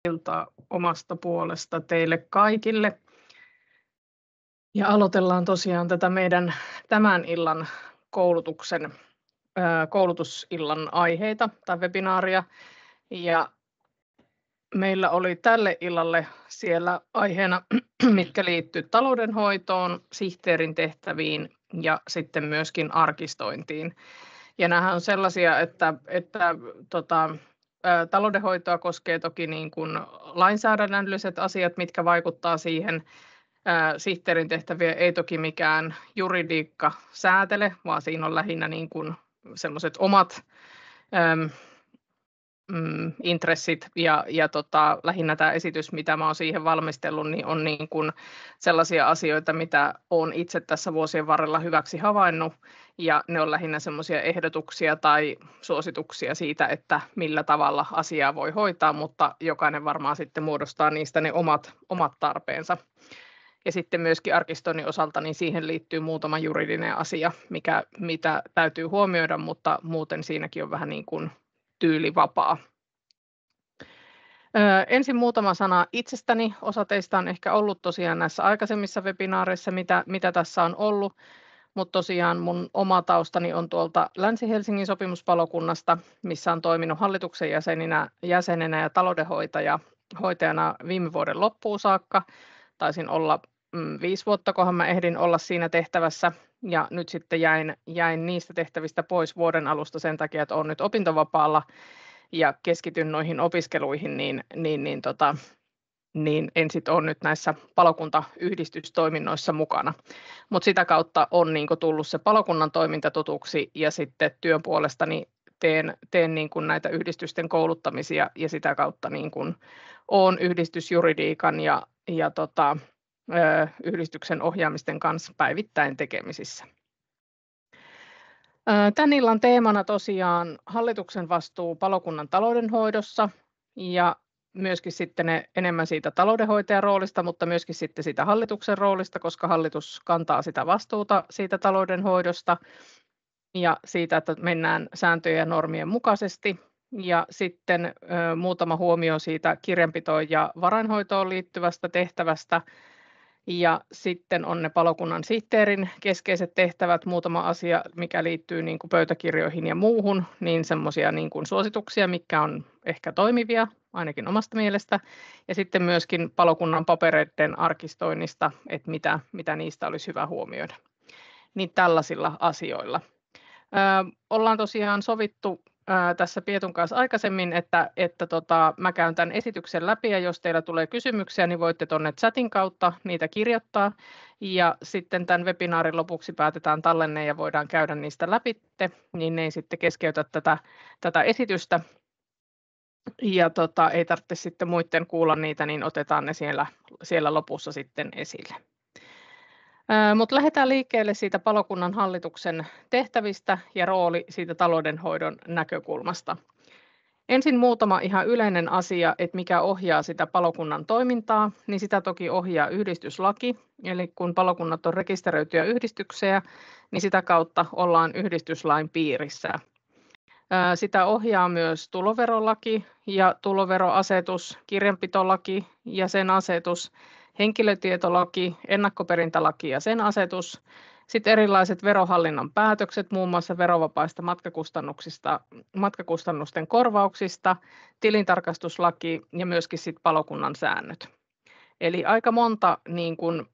iltaa omasta puolesta teille kaikille. Ja aloitellaan tosiaan tätä meidän tämän illan koulutusillan aiheita tai webinaaria. Ja meillä oli tälle illalle siellä aiheena, mitkä liittyy taloudenhoitoon, sihteerin tehtäviin ja sitten myöskin arkistointiin. Ja nämähän on sellaisia, että taloudenhoitoa koskee toki niin kuin lainsäädännölliset asiat, mitkä vaikuttaa siihen. Sihteerin tehtäviä ei toki mikään juridiikka säätele, vaan siinä on lähinnä niin kuin semmoiset omat intressit ja lähinnä tämä esitys, mitä mä oon siihen valmistellut, niin on niin kuin sellaisia asioita, mitä olen itse tässä vuosien varrella hyväksi havainnut, ja ne on lähinnä semmoisia ehdotuksia tai suosituksia siitä, että millä tavalla asiaa voi hoitaa, mutta jokainen varmaan sitten muodostaa niistä ne omat tarpeensa. Ja sitten myöskin arkistoinnin osalta, niin siihen liittyy muutama juridinen asia, mitä täytyy huomioida, mutta muuten siinäkin on vähän niin kuin tyylivapaa. Ensin muutama sana itsestäni. Osa teistä on ehkä ollut tosiaan näissä aikaisemmissa webinaareissa, mitä tässä on ollut, mutta tosiaan mun oma taustani on tuolta Länsi-Helsingin sopimuspalokunnasta, missä on toiminut hallituksen jäsenenä ja taloudenhoitajana viime vuoden loppuun saakka. Taisin olla 5 vuotta, kunhan mä ehdin olla siinä tehtävässä, ja nyt sitten jäin niistä tehtävistä pois vuoden alusta sen takia, että olen nyt opintovapaalla ja keskityn noihin opiskeluihin, niin en sitten ole nyt näissä palokuntayhdistystoiminnoissa mukana. Mutta sitä kautta on niinku tullut se palokunnan toiminta tutuksi, ja sitten työn puolestani teen niinku näitä yhdistysten kouluttamisia, ja sitä kautta niinku olen yhdistysjuridiikan ja yhdistyksen ohjaamisten kanssa päivittäin tekemisissä. Tämän illan teemana tosiaan hallituksen vastuu palokunnan taloudenhoidossa ja myöskin sitten enemmän siitä taloudenhoitajan roolista, mutta myöskin sitten siitä hallituksen roolista, koska hallitus kantaa sitä vastuuta siitä taloudenhoidosta ja siitä, että mennään sääntöjen ja normien mukaisesti. Ja sitten muutama huomio siitä kirjanpitoon ja varainhoitoon liittyvästä tehtävästä. Ja sitten on ne palokunnan sihteerin keskeiset tehtävät, muutama asia, mikä liittyy niin kuin pöytäkirjoihin ja muuhun, niin semmoisia niin kuin suosituksia, mitkä on ehkä toimivia, ainakin omasta mielestä. Ja sitten myöskin palokunnan papereiden arkistoinnista, että mitä niistä olisi hyvä huomioida. Niin tällaisilla asioilla. Ollaan tosiaan sovittu tässä Pietun kanssa aikaisemmin, että mä käyn tämän esityksen läpi, ja jos teillä tulee kysymyksiä, niin voitte tuonne chatin kautta niitä kirjoittaa, ja sitten tämän webinaarin lopuksi päätetään tallenne ja voidaan käydä niistä läpi, niin ne ei sitten keskeytä tätä esitystä, ja ei tarvitse sitten muiden kuulla niitä, niin otetaan ne siellä lopussa sitten esille. Mutta lähdetään liikkeelle siitä palokunnan hallituksen tehtävistä ja rooli siitä taloudenhoidon näkökulmasta. Ensin muutama ihan yleinen asia, että mikä ohjaa sitä palokunnan toimintaa, niin sitä toki ohjaa yhdistyslaki, eli kun palokunnat on rekisteröityjä yhdistyksiä, niin sitä kautta ollaan yhdistyslain piirissä. Sitä ohjaa myös tuloverolaki ja tuloveroasetus, kirjanpitolaki ja sen asetus, henkilötietolaki, ennakkoperintälaki ja sen asetus, sitten erilaiset verohallinnon päätökset, muun muassa verovapaista matkakustannusten korvauksista, tilintarkastuslaki ja myöskin sitten palokunnan säännöt. Eli aika monta niin kun,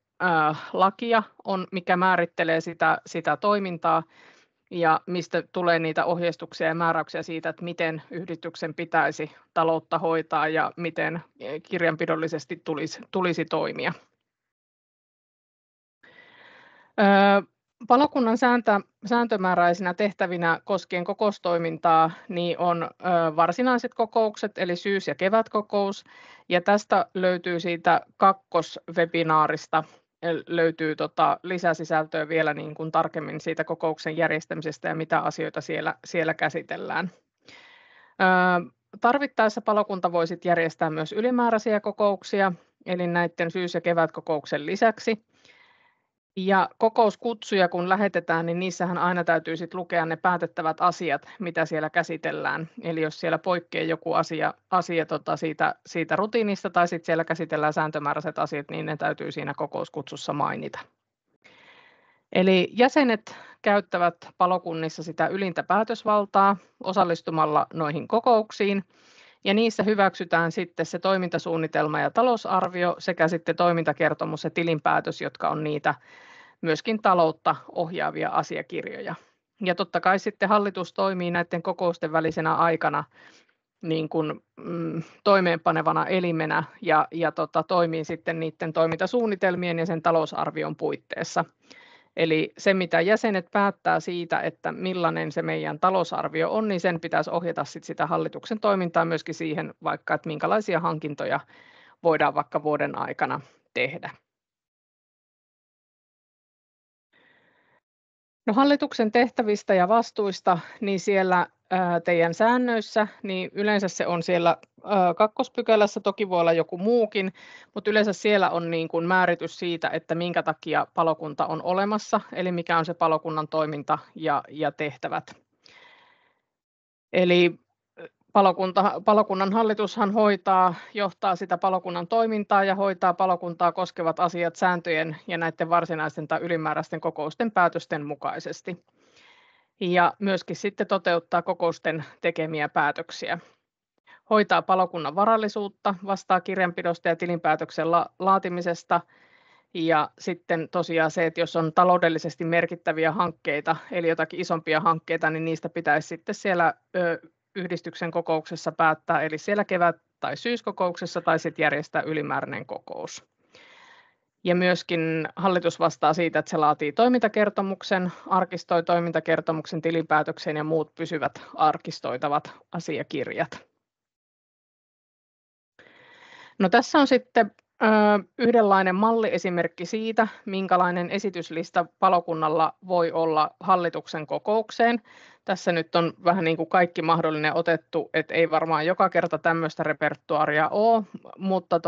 lakia on, mikä määrittelee sitä toimintaa ja mistä tulee niitä ohjeistuksia ja määräyksiä siitä, että miten yhdistyksen pitäisi taloutta hoitaa ja miten kirjanpidollisesti tulisi toimia. Palokunnan sääntömääräisinä tehtävinä koskien kokoustoimintaa niin on varsinaiset kokoukset, eli syys- ja kevätkokous, ja tästä löytyy siitä kakkoswebinaarista löytyy lisäsisältöä vielä niin kuin tarkemmin siitä kokouksen järjestämisestä ja mitä asioita siellä käsitellään. Tarvittaessa palokunta voi sitten järjestää myös ylimääräisiä kokouksia, eli näiden syys- ja kevätkokouksen lisäksi. Ja kokouskutsuja kun lähetetään, niin niissähän aina täytyy sit lukea ne päätettävät asiat, mitä siellä käsitellään. Eli jos siellä poikkeaa joku asia siitä rutiinista tai sitten siellä käsitellään sääntömääräiset asiat, niin ne täytyy siinä kokouskutsussa mainita. Eli jäsenet käyttävät palokunnissa sitä ylintä päätösvaltaa osallistumalla noihin kokouksiin, ja niissä hyväksytään sitten se toimintasuunnitelma ja talousarvio sekä sitten toimintakertomus ja tilinpäätös, jotka on niitä myöskin taloutta ohjaavia asiakirjoja. Ja totta kai sitten hallitus toimii näiden kokousten välisenä aikana niin kuin, toimeenpanevana elimenä ja toimii sitten niiden toimintasuunnitelmien ja sen talousarvion puitteissa. Eli se, mitä jäsenet päättää siitä, että millainen se meidän talousarvio on, niin sen pitäisi ohjata sit sitä hallituksen toimintaa myöskin siihen vaikka, että minkälaisia hankintoja voidaan vaikka vuoden aikana tehdä. No, hallituksen tehtävistä ja vastuista, niin siellä teidän säännöissä, niin yleensä se on siellä 2. pykälässä, toki voi olla joku muukin, mutta yleensä siellä on niin kuin määritys siitä, että minkä takia palokunta on olemassa, eli mikä on se palokunnan toiminta ja tehtävät. Eli palokunnan hallitushan johtaa sitä palokunnan toimintaa ja hoitaa palokuntaa koskevat asiat sääntöjen ja näiden varsinaisten tai ylimääräisten kokousten päätösten mukaisesti. Ja myöskin sitten toteuttaa kokousten tekemiä päätöksiä. Hoitaa palokunnan varallisuutta, vastaa kirjanpidosta ja tilinpäätöksen laatimisesta. Ja sitten tosiaan se, että jos on taloudellisesti merkittäviä hankkeita, eli jotakin isompia hankkeita, niin niistä pitäisi sitten siellä yhdistyksen kokouksessa päättää, eli siellä kevät- tai syyskokouksessa tai sitten järjestää ylimääräinen kokous. Ja myöskin hallitus vastaa siitä, että se laatii toimintakertomuksen, arkistoi toimintakertomuksen, tilinpäätöksen ja muut pysyvät arkistoitavat asiakirjat. No, tässä on sitten yhdenlainen malliesimerkki siitä, minkälainen esityslista palokunnalla voi olla hallituksen kokoukseen. Tässä nyt on vähän niin kuin kaikki mahdollinen otettu, että ei varmaan joka kerta tämmöistä repertuaaria ole, mutta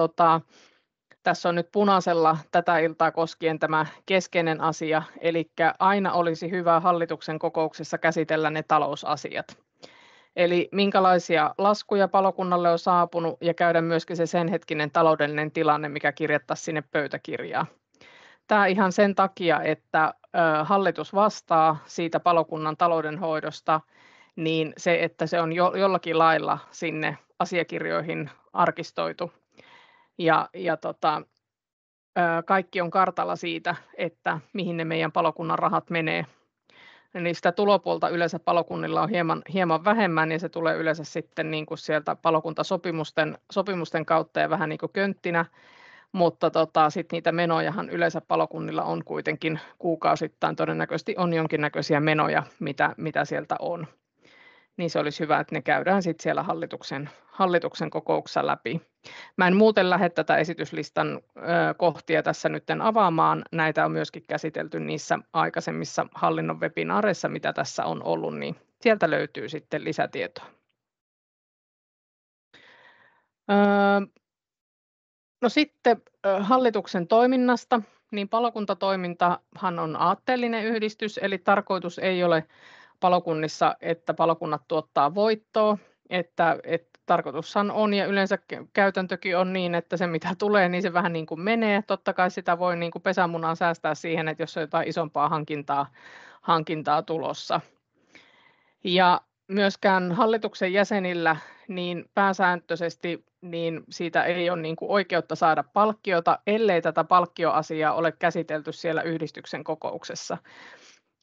tässä on nyt punaisella tätä iltaa koskien tämä keskeinen asia, eli aina olisi hyvä hallituksen kokouksessa käsitellä ne talousasiat. Eli minkälaisia laskuja palokunnalle on saapunut ja käydä myöskin se sen hetkinen taloudellinen tilanne, mikä kirjattaisiin sinne pöytäkirjaan. Tämä ihan sen takia, että hallitus vastaa siitä palokunnan taloudenhoidosta, niin se, että se on jollakin lailla sinne asiakirjoihin arkistoitu. Ja kaikki on kartalla siitä, että mihin ne meidän palokunnan rahat menee. Eli sitä tulopuolta yleensä palokunnilla on hieman vähemmän, ja se tulee yleensä sitten niin kuin sieltä palokuntasopimusten kautta ja vähän niin kuin könttinä, mutta sitten niitä menojahan yleensä palokunnilla on kuitenkin kuukausittain, todennäköisesti on jonkinnäköisiä menoja, mitä sieltä on. Niin se olisi hyvä, että ne käydään sitten siellä hallituksen kokouksessa läpi. Mä en muuten lähde tätä esityslistan kohtia tässä nyt avaamaan. Näitä on myöskin käsitelty niissä aikaisemmissa hallinnon webinaareissa, mitä tässä on ollut, niin sieltä löytyy sitten lisätietoa. No sitten hallituksen toiminnasta, niin palokuntatoimintahan on aatteellinen yhdistys, eli tarkoitus ei ole palokunnissa, että palokunnat tuottaa voittoa, että tarkoitushan on ja yleensä käytäntökin on niin, että se mitä tulee, niin se vähän niin kuin menee. Totta kai sitä voi niin kuin pesämunaan säästää siihen, että jos on jotain isompaa hankintaa tulossa. Ja myöskään hallituksen jäsenillä niin pääsääntöisesti niin siitä ei ole niin kuin oikeutta saada palkkiota, ellei tätä palkkioasiaa ole käsitelty siellä yhdistyksen kokouksessa.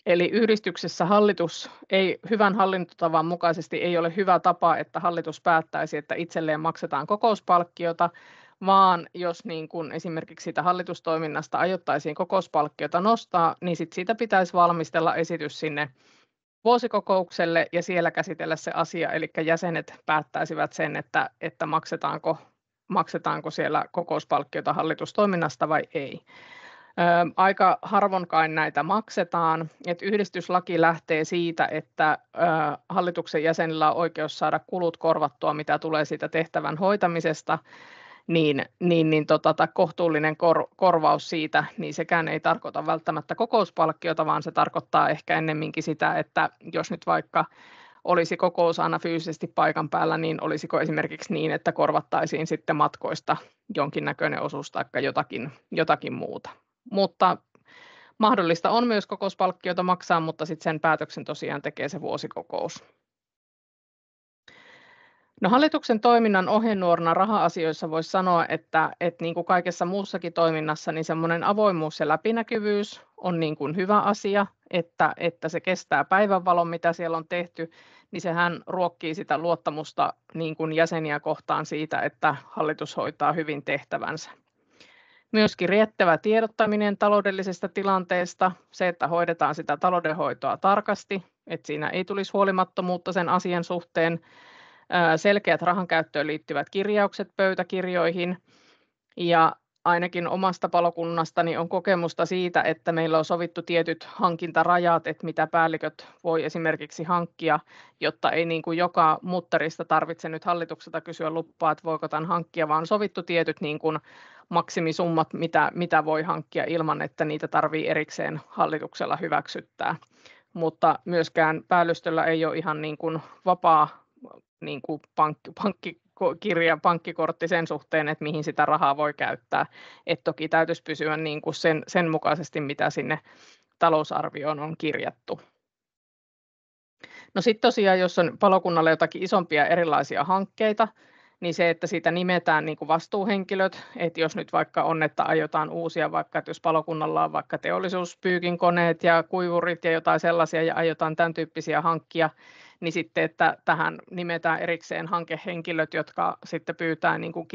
Eli yhdistyksessä hallitus ei hyvän hallintotavan mukaisesti ei ole hyvä tapa, että hallitus päättäisi, että itselleen maksetaan kokouspalkkiota, vaan jos niin kuin esimerkiksi siitä hallitustoiminnasta aiottaisiin kokouspalkkiota nostaa, niin siitä pitäisi valmistella esitys sinne vuosikokoukselle ja siellä käsitellä se asia, eli jäsenet päättäisivät sen, että maksetaanko siellä kokouspalkkiota hallitustoiminnasta vai ei. Aika harvoinkaan näitä maksetaan, että yhdistyslaki lähtee siitä, että hallituksen jäsenillä on oikeus saada kulut korvattua, mitä tulee siitä tehtävän hoitamisesta, tai kohtuullinen korvaus siitä, niin sekään ei tarkoita välttämättä kokouspalkkiota, vaan se tarkoittaa ehkä ennemminkin sitä, että jos nyt vaikka olisi kokous aina fyysisesti paikan päällä, niin olisiko esimerkiksi niin, että korvattaisiin sitten matkoista jonkinnäköinen osuus tai jotakin muuta. Mutta mahdollista on myös kokouspalkkiota maksaa, mutta sitten sen päätöksen tosiaan tekee se vuosikokous. No, hallituksen toiminnan ohjenuorana raha-asioissa voisi sanoa, että niin kuin kaikessa muussakin toiminnassa, niin semmoinen avoimuus ja läpinäkyvyys on niin kuin hyvä asia, että se kestää päivänvalon, mitä siellä on tehty, niin sehän ruokkii sitä luottamusta niin kuin jäseniä kohtaan siitä, että hallitus hoitaa hyvin tehtävänsä. Myöskin riittävä tiedottaminen taloudellisesta tilanteesta, se, että hoidetaan sitä taloudenhoitoa tarkasti, että siinä ei tulisi huolimattomuutta sen asian suhteen, selkeät rahankäyttöön liittyvät kirjaukset pöytäkirjoihin, ja ainakin omasta palokunnastani on kokemusta siitä, että meillä on sovittu tietyt hankintarajat, että mitä päälliköt voi esimerkiksi hankkia, jotta ei niin kuin joka mutterista tarvitse nyt hallitukselta kysyä lupaa, että voiko tämän hankkia, vaan sovittu tietyt niin kuin maksimisummat, mitä voi hankkia ilman, että niitä tarvitsee erikseen hallituksella hyväksyttää. Mutta myöskään päällystöllä ei ole ihan niin kuin vapaa niin kuin pankkikortti sen suhteen, että mihin sitä rahaa voi käyttää. Et toki täytyisi pysyä niin kuin sen mukaisesti, mitä sinne talousarvioon on kirjattu. No sitten tosiaan, jos on palokunnalle jotakin isompia erilaisia hankkeita, niin se, että siitä nimetään niin kuin vastuuhenkilöt, että jos nyt vaikka on, että aiotaan uusia, vaikka että jos palokunnalla on vaikka teollisuuspyykinkoneet ja kuivurit ja jotain sellaisia ja aiotaan tämän tyyppisiä hankkia, niin sitten, että tähän nimetään erikseen hankehenkilöt, jotka sitten pyytää niin kuin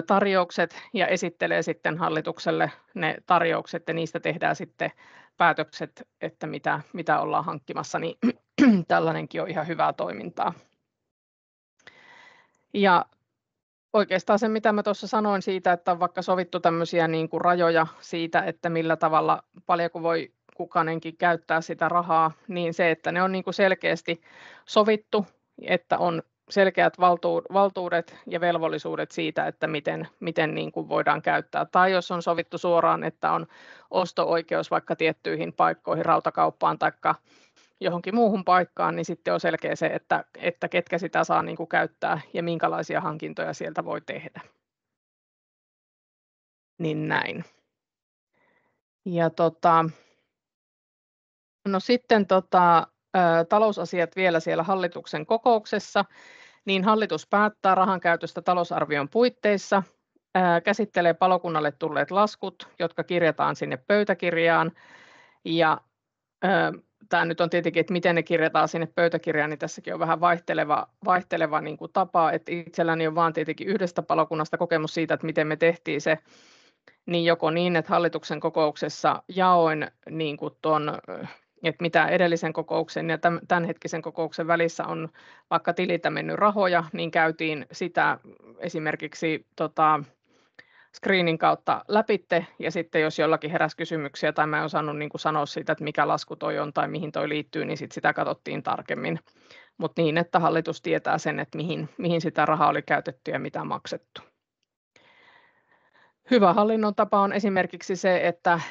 tarjoukset ja esittelee sitten hallitukselle ne tarjoukset ja niistä tehdään sitten päätökset, että mitä ollaan hankkimassa, niin tällainenkin on ihan hyvää toimintaa. Ja oikeastaan se, mitä mä tuossa sanoin siitä, että on vaikka sovittu tämmöisiä niin kuin rajoja siitä, että millä tavalla paljonko voi kukainenkin käyttää sitä rahaa, niin se, että ne on niin kuin selkeästi sovittu, että on selkeät valtuudet ja velvollisuudet siitä, että miten niin kuin voidaan käyttää. Tai jos on sovittu suoraan, että on osto-oikeus vaikka tiettyihin paikkoihin, rautakauppaan tai johonkin muuhun paikkaan, niin sitten on selkeä se, että ketkä sitä saa niin kuin käyttää ja minkälaisia hankintoja sieltä voi tehdä. Niin näin. Ja no sitten talousasiat vielä siellä hallituksen kokouksessa, niin hallitus päättää rahankäytöstä talousarvion puitteissa, käsittelee palokunnalle tulleet laskut, jotka kirjataan sinne pöytäkirjaan, ja tämä nyt on tietenkin, että miten ne kirjataan sinne pöytäkirjaan, niin tässäkin on vähän vaihteleva niin kuin tapa, että itselläni on vaan tietenkin yhdestä palokunnasta kokemus siitä, että miten me tehtiin se, niin joko niin, että hallituksen kokouksessa jaoin niin kuin että mitä edellisen kokouksen ja tämänhetkisen kokouksen välissä on vaikka tililtä mennyt rahoja, niin käytiin sitä esimerkiksi screenin kautta läpitte, ja sitten jos jollakin heräsi kysymyksiä tai mä en osannut niin kuin sanoa siitä, että mikä lasku toi on tai mihin toi liittyy, niin sitten sitä katsottiin tarkemmin. Mutta niin, että hallitus tietää sen, että mihin sitä rahaa oli käytetty ja mitä maksettu. Hyvä hallinnon tapa on esimerkiksi se,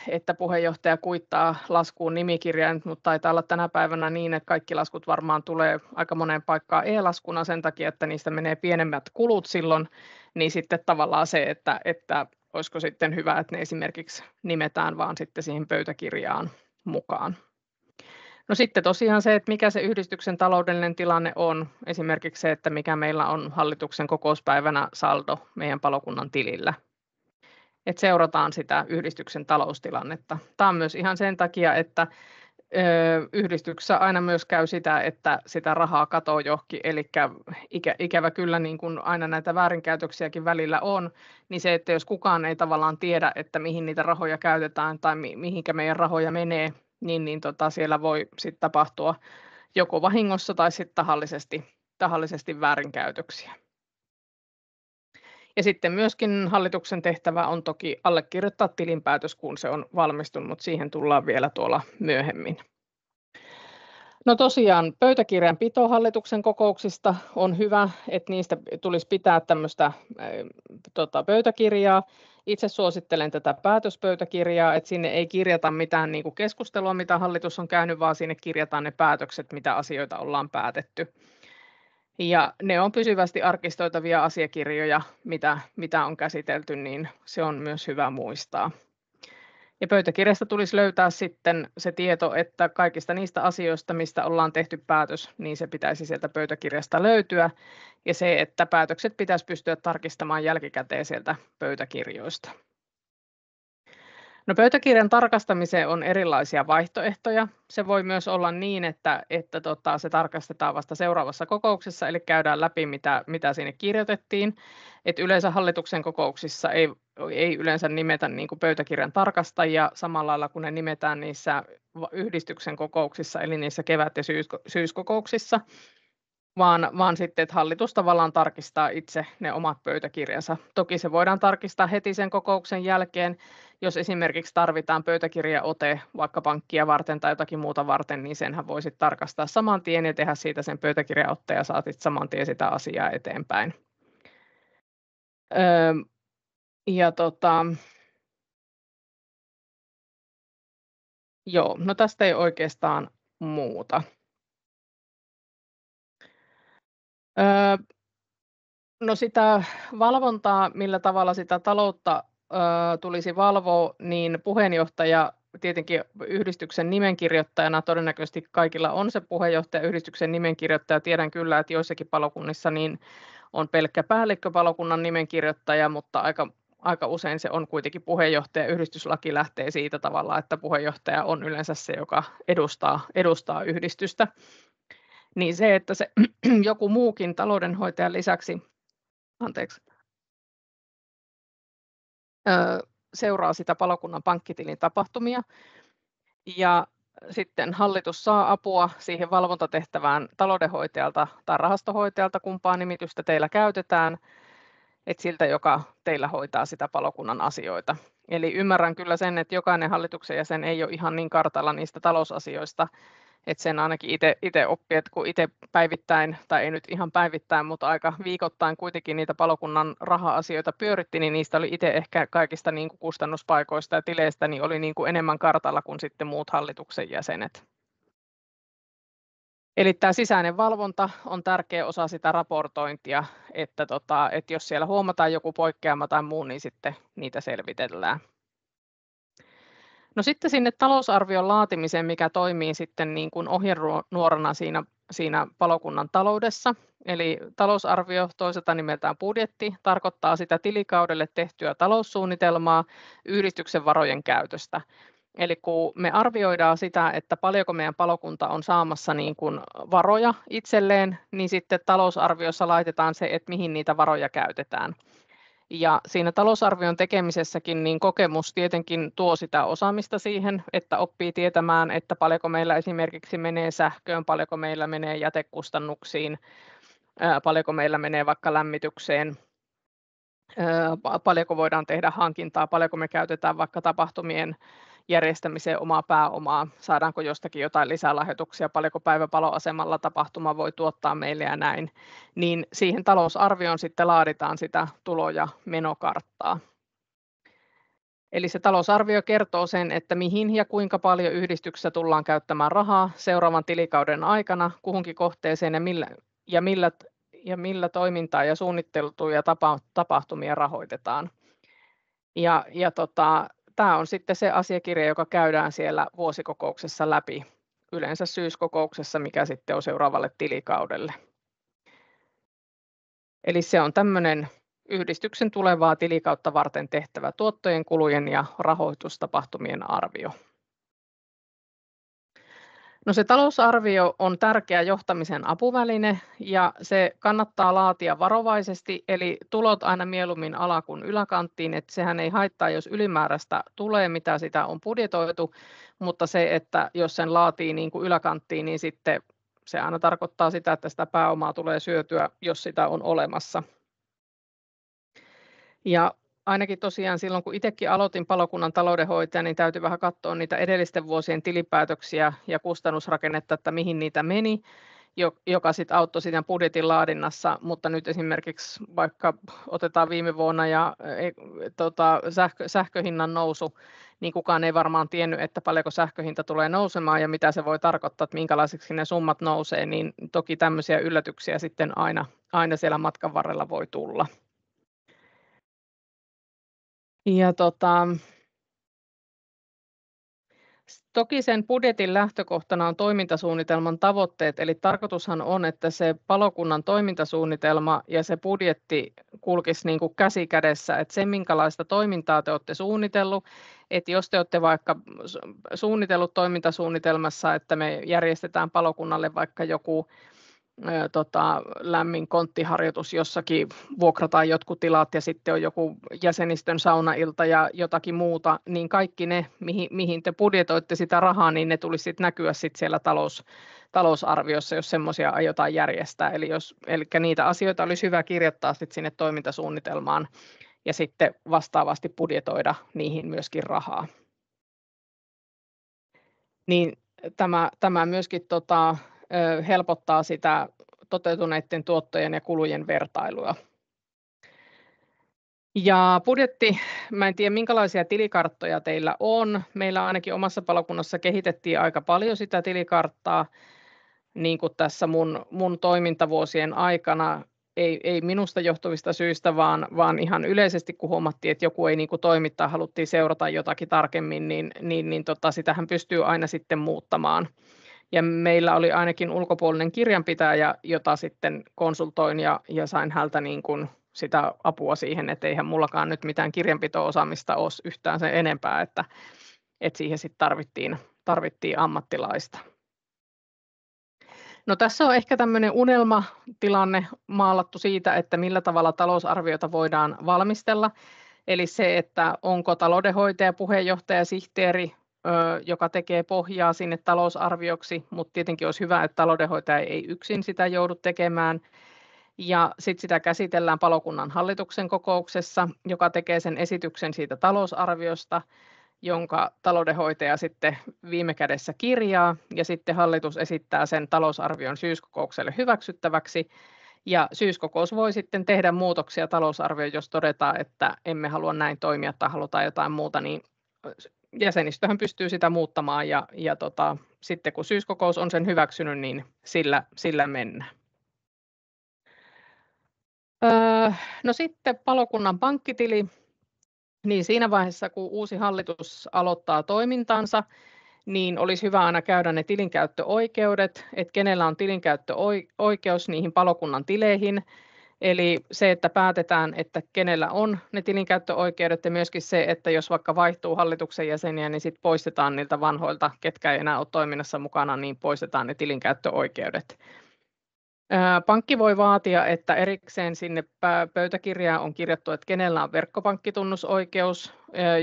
että puheenjohtaja kuittaa laskuun nimikirjain, mutta taitaa olla tänä päivänä niin, että kaikki laskut varmaan tulee aika moneen paikkaan e-laskuna sen takia, että niistä menee pienemmät kulut silloin, niin sitten tavallaan se, että olisiko sitten hyvä, että ne esimerkiksi nimetään vaan sitten siihen pöytäkirjaan mukaan. No sitten tosiaan se, että mikä se yhdistyksen taloudellinen tilanne on, esimerkiksi se, että mikä meillä on hallituksen kokouspäivänä saldo meidän palokunnan tilillä. Että seurataan sitä yhdistyksen taloustilannetta. Tämä on myös ihan sen takia, että yhdistyksessä aina myös käy sitä, että sitä rahaa katoo johonkin, eli ikävä kyllä niin kuin aina näitä väärinkäytöksiäkin välillä on, niin se, että jos kukaan ei tavallaan tiedä, että mihin niitä rahoja käytetään tai mihinkä meidän rahoja menee, niin siellä voi sitten tapahtua joko vahingossa tai sitten tahallisesti väärinkäytöksiä. Ja sitten myöskin hallituksen tehtävä on toki allekirjoittaa tilinpäätös, kun se on valmistunut, mutta siihen tullaan vielä tuolla myöhemmin. No tosiaan pöytäkirjanpito hallituksen kokouksista on hyvä, että niistä tulisi pitää tämmöistä pöytäkirjaa. Itse suosittelen tätä päätöspöytäkirjaa, että sinne ei kirjata mitään niin kuin keskustelua, mitä hallitus on käynyt, vaan sinne kirjataan ne päätökset, mitä asioita ollaan päätetty. Ja ne on pysyvästi arkistoitavia asiakirjoja, mitä on käsitelty, niin se on myös hyvä muistaa. Ja pöytäkirjasta tulisi löytää sitten se tieto, että kaikista niistä asioista, mistä ollaan tehty päätös, niin se pitäisi sieltä pöytäkirjasta löytyä. Ja se, että päätökset pitäisi pystyä tarkistamaan jälkikäteen sieltä pöytäkirjoista. No, pöytäkirjan tarkastamiseen on erilaisia vaihtoehtoja. Se voi myös olla niin, että se tarkastetaan vasta seuraavassa kokouksessa, eli käydään läpi, mitä sinne kirjoitettiin. Et yleensä hallituksen kokouksissa ei yleensä nimetä niin kuin pöytäkirjan tarkastajia samalla lailla kuin ne nimetään niissä yhdistyksen kokouksissa, eli niissä kevät- ja syyskokouksissa. Vaan sitten, että hallitus tavallaan tarkistaa itse ne omat pöytäkirjansa. Toki se voidaan tarkistaa heti sen kokouksen jälkeen, jos esimerkiksi tarvitaan pöytäkirjaote vaikka pankkia varten tai jotakin muuta varten, niin senhän voisit tarkastaa saman tien ja tehdä siitä sen pöytäkirjaotteen ja saatit saman tien sitä asiaa eteenpäin. No tästä ei oikeastaan muuta. No sitä valvontaa, millä tavalla sitä taloutta tulisi valvoa, niin puheenjohtaja tietenkin yhdistyksen nimenkirjoittajana, todennäköisesti kaikilla on se puheenjohtaja, yhdistyksen nimenkirjoittaja. Tiedän kyllä, että joissakin palokunnissa niin on pelkkä päällikköpalokunnan nimenkirjoittaja, mutta aika usein se on kuitenkin puheenjohtaja. Yhdistyslaki lähtee siitä tavalla, että puheenjohtaja on yleensä se, joka edustaa yhdistystä. Niin se, että se joku muukin taloudenhoitajan lisäksi seuraa sitä palokunnan pankkitilin tapahtumia. Ja sitten hallitus saa apua siihen valvontatehtävään taloudenhoitajalta tai rahastohoitajalta, kumpaa nimitystä teillä käytetään, että siltä, joka teillä hoitaa sitä palokunnan asioita. Eli ymmärrän kyllä sen, että jokainen hallituksen jäsen ei ole ihan niin kartalla niistä talousasioista, että sen ainakin itse oppii, että kun itse päivittäin, tai ei nyt ihan päivittäin, mutta aika viikoittain kuitenkin niitä palokunnan raha-asioita pyöritti, niin niistä oli itse ehkä kaikista niin kuin kustannuspaikoista ja tileistä niin oli niin kuin enemmän kartalla kuin sitten muut hallituksen jäsenet. Eli tämä sisäinen valvonta on tärkeä osa sitä raportointia, että jos siellä huomataan joku poikkeama tai muu, niin sitten niitä selvitellään. No sitten sinne talousarvion laatimiseen, mikä toimii sitten niin kuin ohjenuorana siinä palokunnan taloudessa. Eli talousarvio, toiselta nimeltään budjetti, tarkoittaa sitä tilikaudelle tehtyä taloussuunnitelmaa yhdistyksen varojen käytöstä. Eli kun me arvioidaan sitä, että paljonko meidän palokunta on saamassa niin kuin varoja itselleen, niin sitten talousarviossa laitetaan se, että mihin niitä varoja käytetään. Ja siinä talousarvion tekemisessäkin niin kokemus tietenkin tuo sitä osaamista siihen, että oppii tietämään, että paljonko meillä esimerkiksi menee sähköön, paljonko meillä menee jätekustannuksiin, paljonko meillä menee vaikka lämmitykseen, paljonko voidaan tehdä hankintaa, paljonko me käytetään vaikka tapahtumien järjestämiseen omaa pääomaa, saadaanko jostakin jotain lisälahjoituksia, paljonko päiväpaloasemalla tapahtuma voi tuottaa meille ja näin, niin siihen talousarvioon sitten laaditaan sitä tulo- ja menokarttaa. Eli se talousarvio kertoo sen, että mihin ja kuinka paljon yhdistyksessä tullaan käyttämään rahaa seuraavan tilikauden aikana kuhunkin kohteeseen ja millä toimintaa ja suunniteltuja tapahtumia rahoitetaan. Tämä on sitten se asiakirja, joka käydään siellä vuosikokouksessa läpi, yleensä syyskokouksessa, mikä sitten on seuraavalle tilikaudelle. Eli se on tämmöinen yhdistyksen tulevaa tilikautta varten tehtävä tuottojen, kulujen ja rahoitustapahtumien arvio. No se talousarvio on tärkeä johtamisen apuväline ja se kannattaa laatia varovaisesti, eli tulot aina mieluummin ala- kuin yläkanttiin, että sehän ei haittaa, jos ylimääräistä tulee, mitä sitä on budjetoitu, mutta se, että jos sen laatii niin kuin yläkanttiin, niin sitten se aina tarkoittaa sitä, että sitä pääomaa tulee syötyä, jos sitä on olemassa. Ja ainakin tosiaan silloin, kun itsekin aloitin palokunnan taloudenhoitaja, niin täytyi vähän katsoa niitä edellisten vuosien tilipäätöksiä ja kustannusrakennetta, että mihin niitä meni, joka sitten auttoi siinä budjetin laadinnassa, mutta nyt esimerkiksi vaikka otetaan viime vuonna ja sähköhinnan nousu, niin kukaan ei varmaan tiennyt, että paljonko sähköhinta tulee nousemaan ja mitä se voi tarkoittaa, että minkälaiseksi ne summat nousee, niin toki tämmöisiä yllätyksiä sitten aina siellä matkan varrella voi tulla. Ja toki sen budjetin lähtökohtana on toimintasuunnitelman tavoitteet, eli tarkoitushan on, että se palokunnan toimintasuunnitelma ja se budjetti kulkisi niin kuin käsi kädessä, että se minkälaista toimintaa te olette suunnitellut, että jos te olette vaikka suunnitellut toimintasuunnitelmassa, että me järjestetään palokunnalle vaikka joku lämmin konttiharjoitus jossakin, vuokrataan jotkut tilat ja sitten on joku jäsenistön saunailta ja jotakin muuta, niin kaikki ne, mihin te budjetoitte sitä rahaa, niin ne tulisi sitten näkyä sitten siellä talousarviossa, jos semmoisia aiotaan järjestää. Eli niitä asioita olisi hyvä kirjoittaa sitten sinne toimintasuunnitelmaan ja sitten vastaavasti budjetoida niihin myöskin rahaa. Niin tämä myöskin helpottaa sitä toteutuneiden tuottojen ja kulujen vertailua. Ja budjetti, mä en tiedä minkälaisia tilikarttoja teillä on. Meillä ainakin omassa palokunnassa kehitettiin aika paljon sitä tilikarttaa, niin kuin tässä mun toimintavuosien aikana. Ei minusta johtuvista syistä, vaan ihan yleisesti, kun huomattiin, että joku ei niin kuin toimi tai haluttiin seurata jotakin tarkemmin, niin sitähän pystyy aina sitten muuttamaan. Ja meillä oli ainakin ulkopuolinen kirjanpitäjä, jota sitten konsultoin ja sain häneltä niin kuin sitä apua siihen, että eihän mullakaan nyt mitään kirjanpito-osaamista ole yhtään sen enempää, että siihen sitten tarvittiin ammattilaista. No tässä on ehkä tämmöinen unelmatilanne maalattu siitä, että millä tavalla talousarviota voidaan valmistella. Eli se, että onko taloudenhoitaja, puheenjohtaja, sihteeri, joka tekee pohjaa sinne talousarvioksi, mutta tietenkin olisi hyvä, että taloudenhoitaja ei yksin sitä joudu tekemään. Ja sitten sitä käsitellään palokunnan hallituksen kokouksessa, joka tekee sen esityksen siitä talousarviosta, jonka taloudenhoitaja sitten viime kädessä kirjaa, ja sitten hallitus esittää sen talousarvion syyskokoukselle hyväksyttäväksi. Ja syyskokous voi sitten tehdä muutoksia talousarvioon, jos todetaan, että emme halua näin toimia tai halutaan jotain muuta, niin jäsenistöhän pystyy sitä muuttamaan ja sitten kun syyskokous on sen hyväksynyt, niin sillä mennään. No sitten palokunnan pankkitili, niin siinä vaiheessa kun uusi hallitus aloittaa toimintansa, niin olisi hyvä aina käydä ne tilinkäyttöoikeudet, että kenellä on tilinkäyttöoikeus niihin palokunnan tileihin. Eli se, että päätetään, että kenellä on ne tilinkäyttöoikeudet ja myöskin se, että jos vaikka vaihtuu hallituksen jäseniä, niin sitten poistetaan niiltä vanhoilta, ketkä ei enää ole toiminnassa mukana, niin poistetaan ne tilinkäyttöoikeudet. Pankki voi vaatia, että erikseen sinne pöytäkirjaan on kirjattu, että kenellä on verkkopankkitunnusoikeus,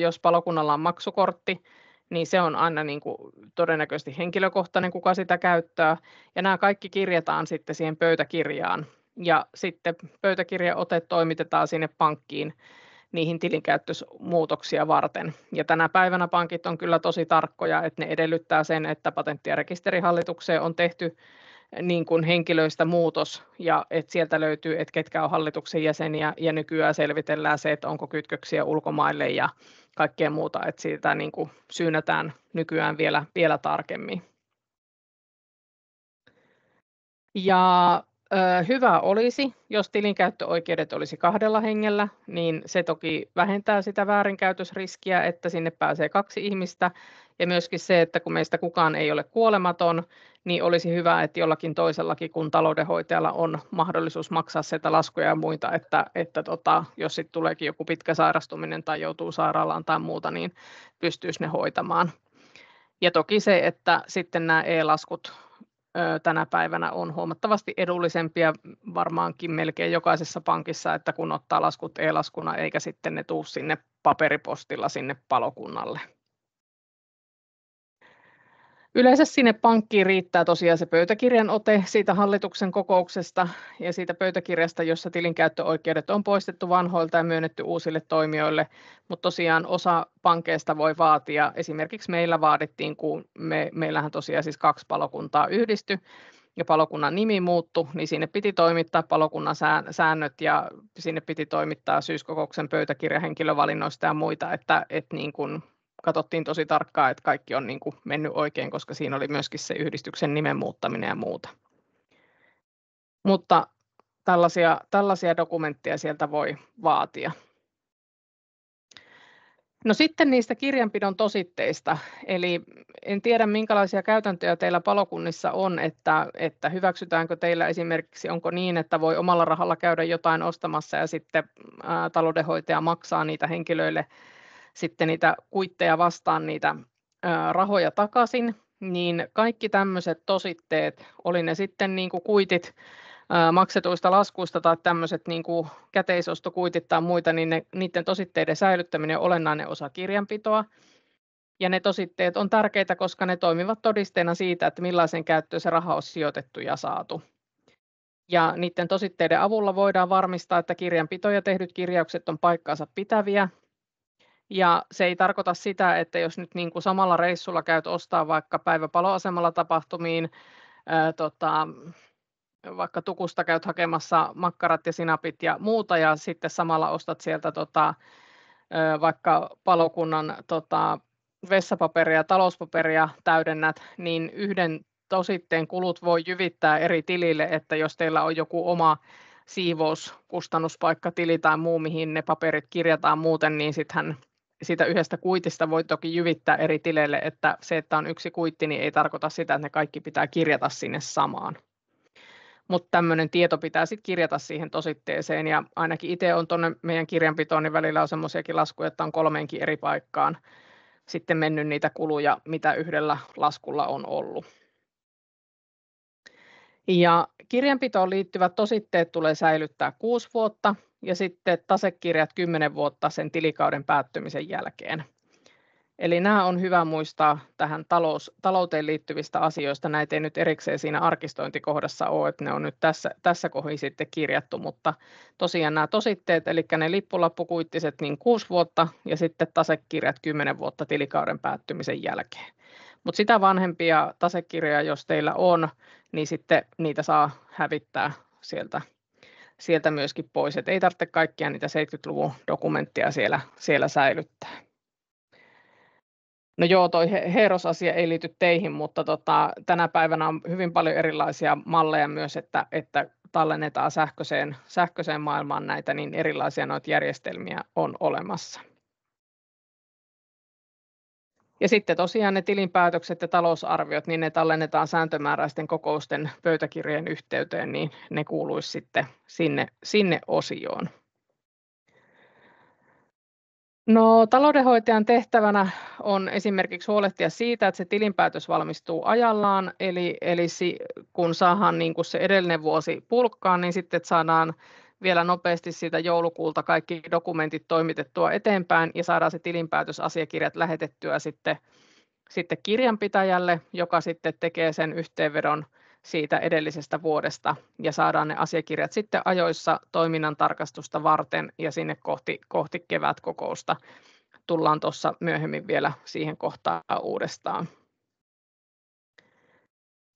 jos palokunnalla on maksukortti, niin se on aina niin kuin todennäköisesti henkilökohtainen, kuka sitä käyttää, ja nämä kaikki kirjataan sitten siihen pöytäkirjaan. Ja sitten pöytäkirjaote toimitetaan sinne pankkiin niihin tilinkäyttömuutoksia varten. Ja tänä päivänä pankit on kyllä tosi tarkkoja, että ne edellyttää sen, että patentti- ja rekisterihallitukseen on tehty niin kuin henkilöistä muutos ja että sieltä löytyy, että ketkä on hallituksen jäseniä ja nykyään selvitellään se, että onko kytköksiä ulkomaille ja kaikkea muuta, että siitä niin kuin syynätään nykyään vielä tarkemmin. Ja hyvä olisi, jos tilinkäyttöoikeudet olisi 2 hengellä, niin se toki vähentää sitä väärinkäytösriskiä, että sinne pääsee 2 ihmistä. Ja myöskin se, että kun meistä kukaan ei ole kuolematon, niin olisi hyvä, että jollakin toisellakin kuin taloudenhoitajalla on mahdollisuus maksaa sieltä laskuja ja muita, että jos sitten tuleekin joku pitkä sairastuminen tai joutuu sairaalaan tai muuta, niin pystyisi ne hoitamaan. Ja toki se, että sitten nämä e-laskut tänä päivänä on huomattavasti edullisempia varmaankin melkein jokaisessa pankissa, että kun ottaa laskut e-laskuna eikä sitten ne tuu sinne paperipostilla sinne palokunnalle. Yleensä sinne pankkiin riittää tosiaan se pöytäkirjan ote siitä hallituksen kokouksesta ja siitä pöytäkirjasta, jossa tilinkäyttöoikeudet on poistettu vanhoilta ja myönnetty uusille toimijoille, mutta tosiaan osa pankeista voi vaatia, esimerkiksi meillä vaadittiin, kun meillähän tosiaan siis 2 palokuntaa yhdistyi ja palokunnan nimi muuttui, niin sinne piti toimittaa palokunnan säännöt ja sinne piti toimittaa syyskokouksen pöytäkirja henkilövalinnoista ja muita, että niin kuin katsottiin tosi tarkkaan, että kaikki on niin kuin mennyt oikein, koska siinä oli myöskin se yhdistyksen nimen muuttaminen ja muuta. Mutta tällaisia dokumentteja sieltä voi vaatia. No sitten niistä kirjanpidon tositteista, eli en tiedä minkälaisia käytäntöjä teillä palokunnissa on, että hyväksytäänkö teillä esimerkiksi, onko niin, että voi omalla rahalla käydä jotain ostamassa ja sitten taloudenhoitaja maksaa niitä henkilöille sitten niitä kuitteja vastaan niitä rahoja takaisin, niin kaikki tämmöiset tositteet, oli ne sitten niin kuin kuitit maksetuista laskuista tai tämmöiset niin kuin käteisostokuitit tai muita, niin niiden tositteiden säilyttäminen on olennainen osa kirjanpitoa. Ja ne tositteet on tärkeitä, koska ne toimivat todisteena siitä, että millaisen käyttöön se raha on sijoitettu ja saatu. Ja niiden tositteiden avulla voidaan varmistaa, että kirjanpito ja tehdyt kirjaukset on paikkaansa pitäviä. Ja se ei tarkoita sitä, että jos nyt niin kuin samalla reissulla käyt ostaa vaikka päiväpaloasemalla tapahtumiin, vaikka Tukusta käyt hakemassa makkarat ja sinapit ja muuta ja sitten samalla ostat sieltä vaikka palokunnan vessapaperia ja talouspaperia täydennät, niin yhden tositteen kulut voi jyvittää eri tilille, että jos teillä on joku oma siivouskustannuspaikka-tili tai muu, mihin ne paperit kirjataan muuten, niin sittenhän siitä yhdestä kuitista voi toki jyvittää eri tileille, että se, että on yksi kuitti, niin ei tarkoita sitä, että ne kaikki pitää kirjata sinne samaan. Mutta tämmöinen tieto pitää sitten kirjata siihen tositteeseen, ja ainakin itse on tuonne meidän kirjanpitoon, niin välillä on semmoisiakin laskuja, että on 3 eri paikkaan sitten mennyt niitä kuluja, mitä yhdellä laskulla on ollut. Ja kirjanpitoon liittyvät tositteet tulee säilyttää 6 vuotta ja sitten tasekirjat 10 vuotta sen tilikauden päättymisen jälkeen. Eli nämä on hyvä muistaa tähän talouteen liittyvistä asioista. Näitä ei nyt erikseen siinä arkistointikohdassa ole, että ne on nyt tässä kohdin sitten kirjattu, mutta tosiaan nämä tositteet, eli ne lippulappukuittiset, niin 6 vuotta ja sitten tasekirjat 10 vuotta tilikauden päättymisen jälkeen. Mutta sitä vanhempia tasekirjoja, jos teillä on, niin sitten niitä saa hävittää sieltä myöskin pois. Et ei tarvitse kaikkia niitä 70-luvun dokumentteja siellä säilyttää. No joo, toi Heeros-asia ei liity teihin, mutta tänä päivänä on hyvin paljon erilaisia malleja myös, että tallennetaan sähköiseen maailmaan näitä, niin erilaisia noita järjestelmiä on olemassa. Ja sitten tosiaan ne tilinpäätökset ja talousarviot, niin ne tallennetaan sääntömääräisten kokousten pöytäkirjojen yhteyteen, niin ne kuuluisi sitten sinne osioon. No, taloudenhoitajan tehtävänä on esimerkiksi huolehtia siitä, että se tilinpäätös valmistuu ajallaan, eli kun saadaan niin kuin se edellinen vuosi pulkkaan, niin sitten saadaan vielä nopeasti siitä joulukuulta kaikki dokumentit toimitettua eteenpäin ja saadaan se tilinpäätösasiakirjat lähetettyä sitten kirjanpitäjälle, joka sitten tekee sen yhteenvedon siitä edellisestä vuodesta ja saadaan ne asiakirjat sitten ajoissa toiminnan tarkastusta varten ja sinne kohti kevätkokousta. Tullaan tuossa myöhemmin vielä siihen kohtaan uudestaan.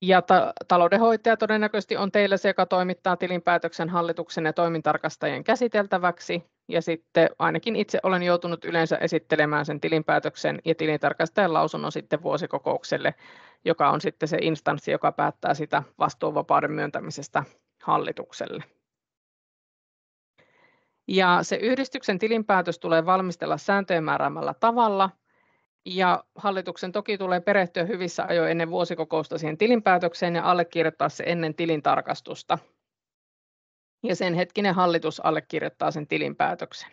Ja taloudenhoitaja todennäköisesti on teillä se, joka toimittaa tilinpäätöksen hallituksen ja toimintarkastajien käsiteltäväksi. Ja sitten ainakin itse olen joutunut yleensä esittelemään sen tilinpäätöksen ja tilintarkastajan lausunnon sitten vuosikokoukselle, joka on sitten se instanssi, joka päättää sitä vastuuvapauden myöntämisestä hallitukselle. Ja se yhdistyksen tilinpäätös tulee valmistella sääntöjen määräämällä tavalla. Ja hallituksen toki tulee perehtyä hyvissä ajoin ennen vuosikokousta siihen tilinpäätökseen ja allekirjoittaa se ennen tilintarkastusta. Ja sen hetkinen hallitus allekirjoittaa sen tilinpäätöksen.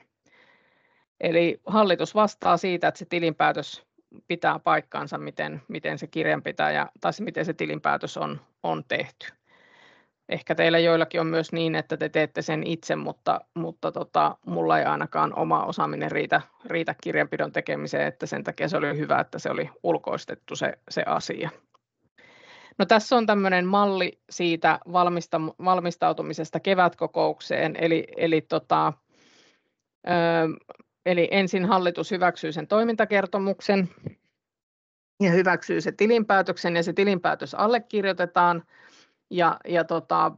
Eli hallitus vastaa siitä, että se tilinpäätös pitää paikkaansa, miten se kirjanpitäjä tai miten se tilinpäätös on tehty. Ehkä teillä joillakin on myös niin, että te teette sen itse, mutta mulla ei ainakaan oma osaaminen riitä kirjanpidon tekemiseen, että sen takia se oli hyvä, että se oli ulkoistettu se asia. No, tässä on tämmöinen malli siitä valmistautumisesta kevätkokoukseen, eli ensin hallitus hyväksyy sen toimintakertomuksen ja hyväksyy se tilinpäätöksen, ja se tilinpäätös allekirjoitetaan.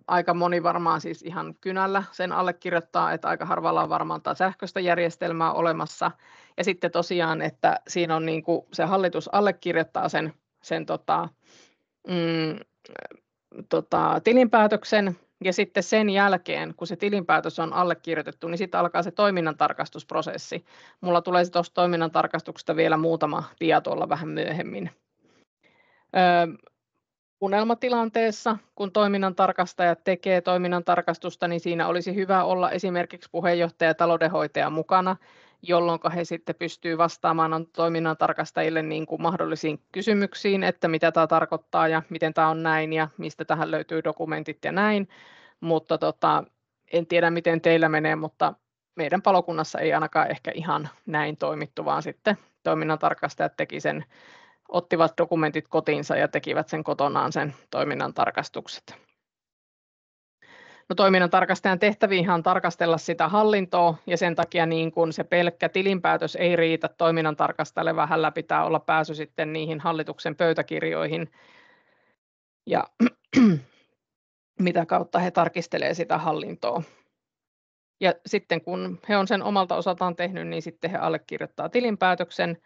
Aika moni varmaan siis ihan kynällä sen allekirjoittaa, että aika harvalla on varmaan tämä sähköistä järjestelmää olemassa. Ja sitten tosiaan, että siinä on niin kuin se hallitus allekirjoittaa sen tilinpäätöksen, ja sitten sen jälkeen, kun se tilinpäätös on allekirjoitettu, niin sitten alkaa se toiminnantarkastusprosessi. Mulla tulee tuosta toiminnantarkastuksesta vielä muutama dia tuolla vähän myöhemmin. Unelmatilanteessa, kun toiminnantarkastaja tekee toiminnantarkastusta, niin siinä olisi hyvä olla esimerkiksi puheenjohtaja ja taloudenhoitaja mukana, jolloin he sitten pystyy vastaamaan toiminnantarkastajille niin kuin mahdollisiin kysymyksiin, että mitä tämä tarkoittaa ja miten tämä on näin ja mistä tähän löytyy dokumentit ja näin. Mutta en tiedä, miten teillä menee, mutta meidän palokunnassa ei ainakaan ehkä ihan näin toimittu, vaan sitten toiminnantarkastajat ottivat dokumentit kotiinsa ja tekivät sen kotonaan sen toiminnantarkastukset. No, toiminnantarkastajan tehtäviä on tarkastella sitä hallintoa, ja sen takia niin kun se pelkkä tilinpäätös ei riitä toiminnantarkastajalle, vaan hänellä pitää olla pääsy sitten niihin hallituksen pöytäkirjoihin, ja mitä kautta he tarkistelevat sitä hallintoa. Ja sitten kun he on sen omalta osaltaan tehnyt, niin sitten he allekirjoittaa tilinpäätöksen,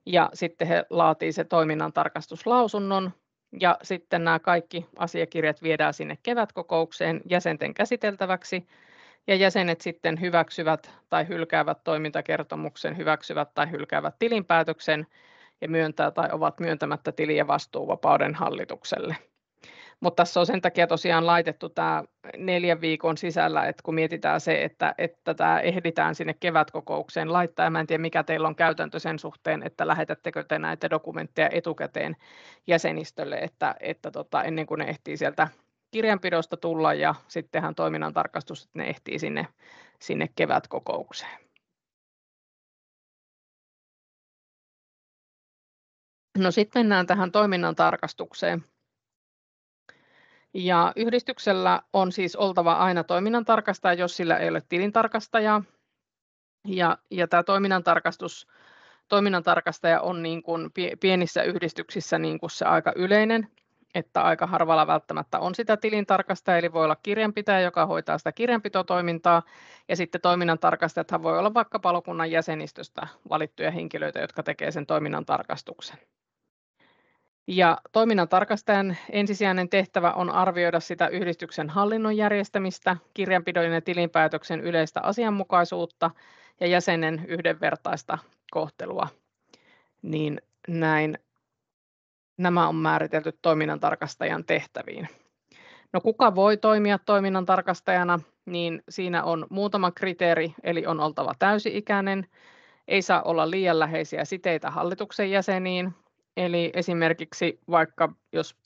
ja sitten he laatii se toiminnantarkastuslausunnon, ja sitten nämä kaikki asiakirjat viedään sinne kevätkokoukseen jäsenten käsiteltäväksi, ja jäsenet sitten hyväksyvät tai hylkäävät toimintakertomuksen, hyväksyvät tai hylkäävät tilinpäätöksen ja myöntää tai ovat myöntämättä tili- ja vastuuvapauden hallitukselle. Mutta tässä on sen takia tosiaan laitettu tämä 4 viikon sisällä, että kun mietitään se, että tämä ehditään sinne kevätkokoukseen laittaa, ja mä en tiedä mikä teillä on käytäntö sen suhteen, että lähetättekö te näitä dokumentteja etukäteen jäsenistölle, että ennen kuin ne ehtii sieltä kirjanpidosta tulla ja sitten tehdään toiminnantarkastus, että ne ehtii sinne kevätkokoukseen. No, sitten mennään tähän toiminnantarkastukseen. Ja yhdistyksellä on siis oltava aina toiminnantarkastaja, jos sillä ei ole tilintarkastajaa. Ja tämä toiminnantarkastaja on niin kuin pienissä yhdistyksissä niin kuin se aika yleinen, että aika harvalla välttämättä on sitä tilintarkastajaa, eli voi olla kirjanpitäjä, joka hoitaa sitä kirjanpitotoimintaa, ja sitten toiminnantarkastajathan voi olla vaikka palokunnan jäsenistöstä valittuja henkilöitä, jotka tekevät sen toiminnantarkastuksen. Ja toiminnantarkastajan ensisijainen tehtävä on arvioida sitä yhdistyksen hallinnon järjestämistä, kirjanpidon ja tilinpäätöksen yleistä asianmukaisuutta ja jäsenen yhdenvertaista kohtelua. Niin näin nämä on määritelty toiminnantarkastajan tehtäviin. No, kuka voi toimia toiminnantarkastajana, niin siinä on muutama kriteeri, eli on oltava täysi-ikäinen, ei saa olla liian läheisiä siteitä hallituksen jäseniin. Eli esimerkiksi vaikka jos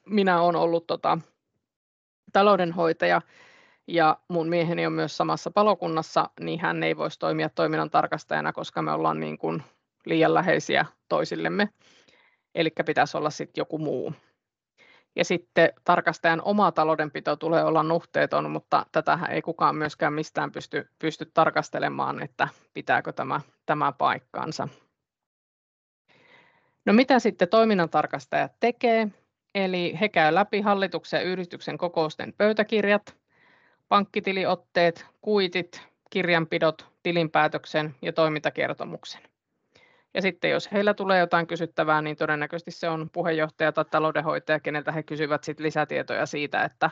minä olen ollut taloudenhoitaja ja mun mieheni on myös samassa palokunnassa, niin hän ei voisi toimia toiminnantarkastajana, koska me ollaan niin kuin liian läheisiä toisillemme. Eli pitäisi olla sitten joku muu. Ja sitten tarkastajan oma taloudenpito tulee olla nuhteeton, mutta tätähän ei kukaan myöskään mistään pysty tarkastelemaan, että pitääkö tämä paikkansa. No, mitä sitten toiminnantarkastajat tekee? Eli he käy läpi hallituksen ja yhdistyksen kokousten pöytäkirjat, pankkitiliotteet, kuitit, kirjanpidot, tilinpäätöksen ja toimintakertomuksen. Ja sitten jos heillä tulee jotain kysyttävää, niin todennäköisesti se on puheenjohtaja tai taloudenhoitaja, keneltä he kysyvät sitten lisätietoja siitä, että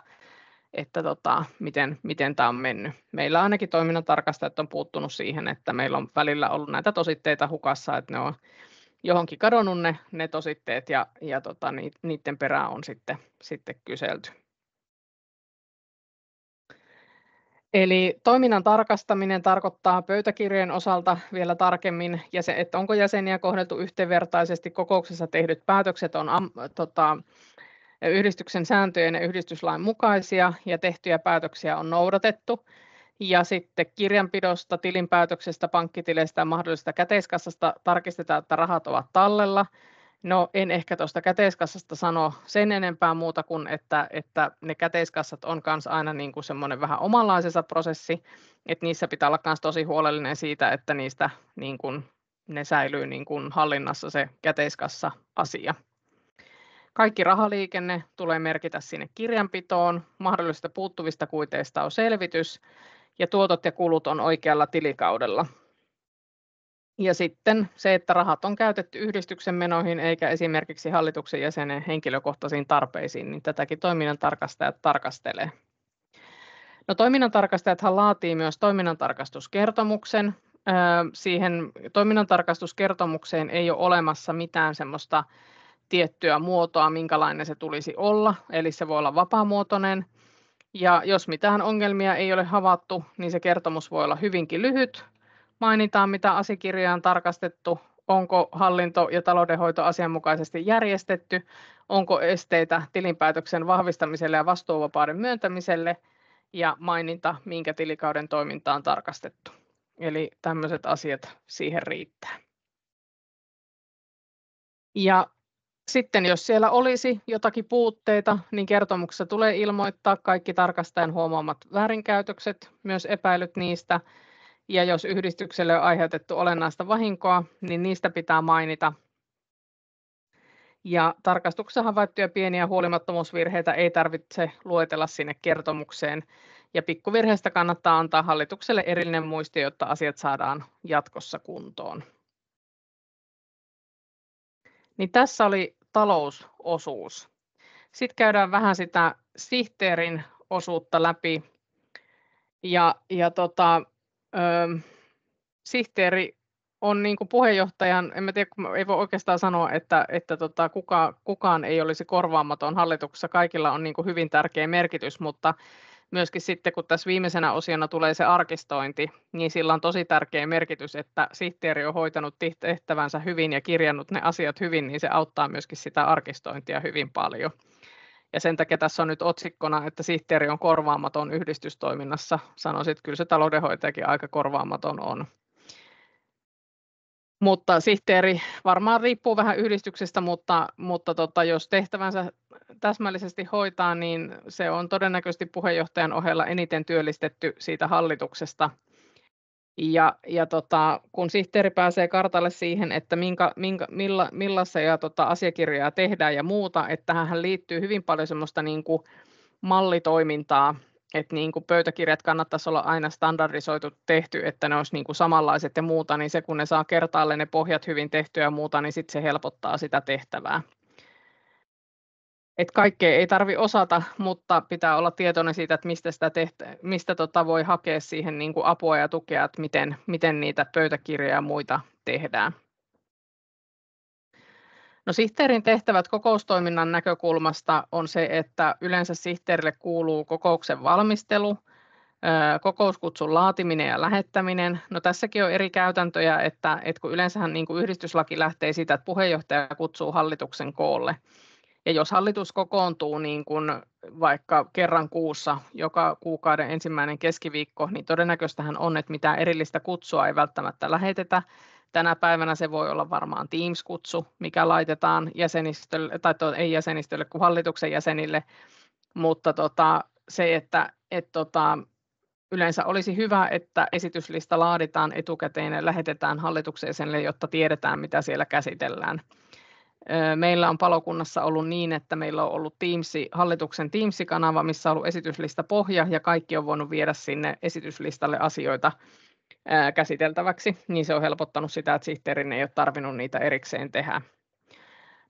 miten tämä on mennyt. Meillä ainakin toiminnantarkastajat on puuttunut siihen, että meillä on välillä ollut näitä tositteita hukassa, että ne on johonkin kadonnut ne tositteet ja niiden perään on sitten kyselty. Eli toiminnan tarkastaminen tarkoittaa pöytäkirjojen osalta vielä tarkemmin, että onko jäseniä kohdeltu yhdenvertaisesti, kokouksessa tehdyt päätökset on yhdistyksen sääntöjen ja yhdistyslain mukaisia ja tehtyjä päätöksiä on noudatettu. Ja sitten kirjanpidosta, tilinpäätöksestä, pankkitileistä ja mahdollisesta käteiskassasta tarkistetaan, että rahat ovat tallella. No en ehkä tuosta käteiskassasta sano sen enempää muuta kuin, että ne käteiskassat on myös aina niin kuin semmoinen vähän omanlaisensa prosessi, että niissä pitää olla myös tosi huolellinen siitä, että niistä niin kuin, ne säilyy niin kuin hallinnassa se käteiskassa-asia. Kaikki rahaliikenne tulee merkitä sinne kirjanpitoon, mahdollisista puuttuvista kuiteista on selvitys ja tuotot ja kulut on oikealla tilikaudella. Ja sitten se, että rahat on käytetty yhdistyksen menoihin eikä esimerkiksi hallituksen jäsenen henkilökohtaisiin tarpeisiin, niin tätäkin toiminnantarkastajat tarkastelee. No, toiminnantarkastajathan laatii myös toiminnantarkastuskertomuksen. Siihen toiminnantarkastuskertomukseen ei ole olemassa mitään semmoista tiettyä muotoa, minkälainen se tulisi olla, eli se voi olla vapaamuotoinen. Ja jos mitään ongelmia ei ole havaittu, niin se kertomus voi olla hyvinkin lyhyt. Mainitaan, mitä asiakirjaa on tarkastettu, onko hallinto- ja taloudenhoito asianmukaisesti järjestetty, onko esteitä tilinpäätöksen vahvistamiselle ja vastuuvapauden myöntämiselle ja maininta, minkä tilikauden toiminta on tarkastettu. Eli tämmöiset asiat siihen riittää. Ja sitten jos siellä olisi jotakin puutteita, niin kertomuksessa tulee ilmoittaa kaikki tarkastajan huomaamat väärinkäytökset, myös epäilyt niistä. Ja jos yhdistykselle on aiheutettu olennaista vahinkoa, niin niistä pitää mainita. Ja tarkastuksessa havaittuja pieniä huolimattomuusvirheitä ei tarvitse luetella sinne kertomukseen. Ja pikkuvirheistä kannattaa antaa hallitukselle erillinen muistio, jotta asiat saadaan jatkossa kuntoon. Niin tässä oli talousosuus. Sitten käydään vähän sitä sihteerin osuutta läpi. Sihteeri on niin kuin puheenjohtajan, en mä tiedä, ei voi oikeastaan sanoa, että kukaan ei olisi korvaamaton hallituksessa. Kaikilla on niin kuin hyvin tärkeä merkitys, mutta myöskin sitten, kun tässä viimeisenä osiona tulee se arkistointi, niin sillä on tosi tärkeä merkitys, että sihteeri on hoitanut tehtävänsä hyvin ja kirjannut ne asiat hyvin, niin se auttaa myöskin sitä arkistointia hyvin paljon. Ja sen takia tässä on nyt otsikkona, että sihteeri on korvaamaton yhdistystoiminnassa. Sanoisin, että kyllä se taloudenhoitajakin aika korvaamaton on. Mutta sihteeri varmaan riippuu vähän yhdistyksestä, mutta jos tehtävänsä täsmällisesti hoitaa, niin se on todennäköisesti puheenjohtajan ohella eniten työllistetty siitä hallituksesta. Kun sihteeri pääsee kartalle siihen, että millaisia asiakirjoja tehdään ja muuta, että tähän liittyy hyvin paljon semmoista niin kuin mallitoimintaa, että niin kuin pöytäkirjat kannattaisi olla aina standardisoitu tehty, että ne olisi niin kuin samanlaiset ja muuta, niin se kun ne saa kertaalleen ne pohjat hyvin tehtyä ja muuta, niin sitten se helpottaa sitä tehtävää. Et kaikkea ei tarvitse osata, mutta pitää olla tietoinen siitä, että mistä voi hakea siihen niin kuin apua ja tukea, että miten niitä pöytäkirjoja ja muita tehdään. No, sihteerin tehtävät kokoustoiminnan näkökulmasta on se, että yleensä sihteerille kuuluu kokouksen valmistelu, kokouskutsun laatiminen ja lähettäminen. No, tässäkin on eri käytäntöjä, että kun yleensähän niin kuin yhdistyslaki lähtee siitä, että puheenjohtaja kutsuu hallituksen koolle. Ja jos hallitus kokoontuu niin kuin vaikka kerran kuussa, joka kuukauden ensimmäinen keskiviikko, niin todennäköistähän on, että mitään erillistä kutsua ei välttämättä lähetetä. Tänä päivänä se voi olla varmaan Teams-kutsu, mikä laitetaan jäsenistölle, tai ei jäsenistölle kuin hallituksen jäsenille, mutta se, että yleensä olisi hyvä, että esityslista laaditaan etukäteen ja lähetetään hallituksen jäsenille, jotta tiedetään, mitä siellä käsitellään. Meillä on palokunnassa ollut niin, että meillä on ollut hallituksen Teams-kanava, missä on ollut esityslistapohja ja kaikki on voinut viedä sinne esityslistalle asioita käsiteltäväksi, niin se on helpottanut sitä, että sihteerin ei ole tarvinnut niitä erikseen tehdä.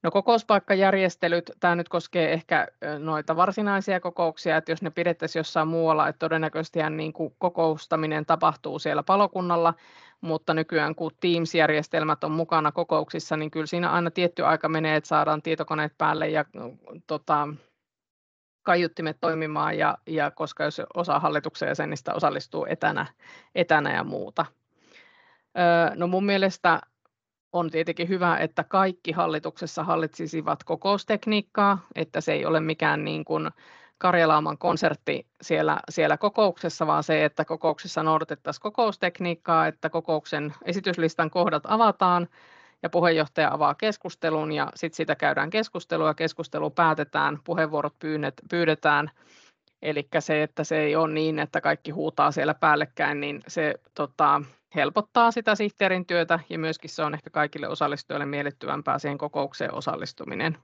No, kokouspaikkajärjestelyt, tämä nyt koskee ehkä noita varsinaisia kokouksia, että jos ne pidettäisiin jossain muualla, että todennäköisesti niin kuin kokoustaminen tapahtuu siellä palokunnalla, mutta nykyään kun Teams-järjestelmät on mukana kokouksissa, niin kyllä siinä aina tietty aika menee, että saadaan tietokoneet päälle ja kaiuttimet toimimaan, ja koska jos osa hallituksen jäsenistä osallistuu etänä ja muuta. No, mun mielestä on tietenkin hyvä, että kaikki hallituksessa hallitsisivat kokoustekniikkaa, että se ei ole mikään niin kuin Karjalaaman konsertti siellä kokouksessa, vaan se, että kokouksessa noudatettaisiin kokoustekniikkaa, että kokouksen esityslistan kohdat avataan ja puheenjohtaja avaa keskustelun ja sitten siitä käydään keskustelua, keskustelu päätetään, puheenvuorot pyydetään. Eli se, että se ei ole niin, että kaikki huutaa siellä päällekkäin, niin se helpottaa sitä sihteerin työtä ja myöskin se on ehkä kaikille osallistujille miellyttävämpää siihen kokoukseen osallistuminen.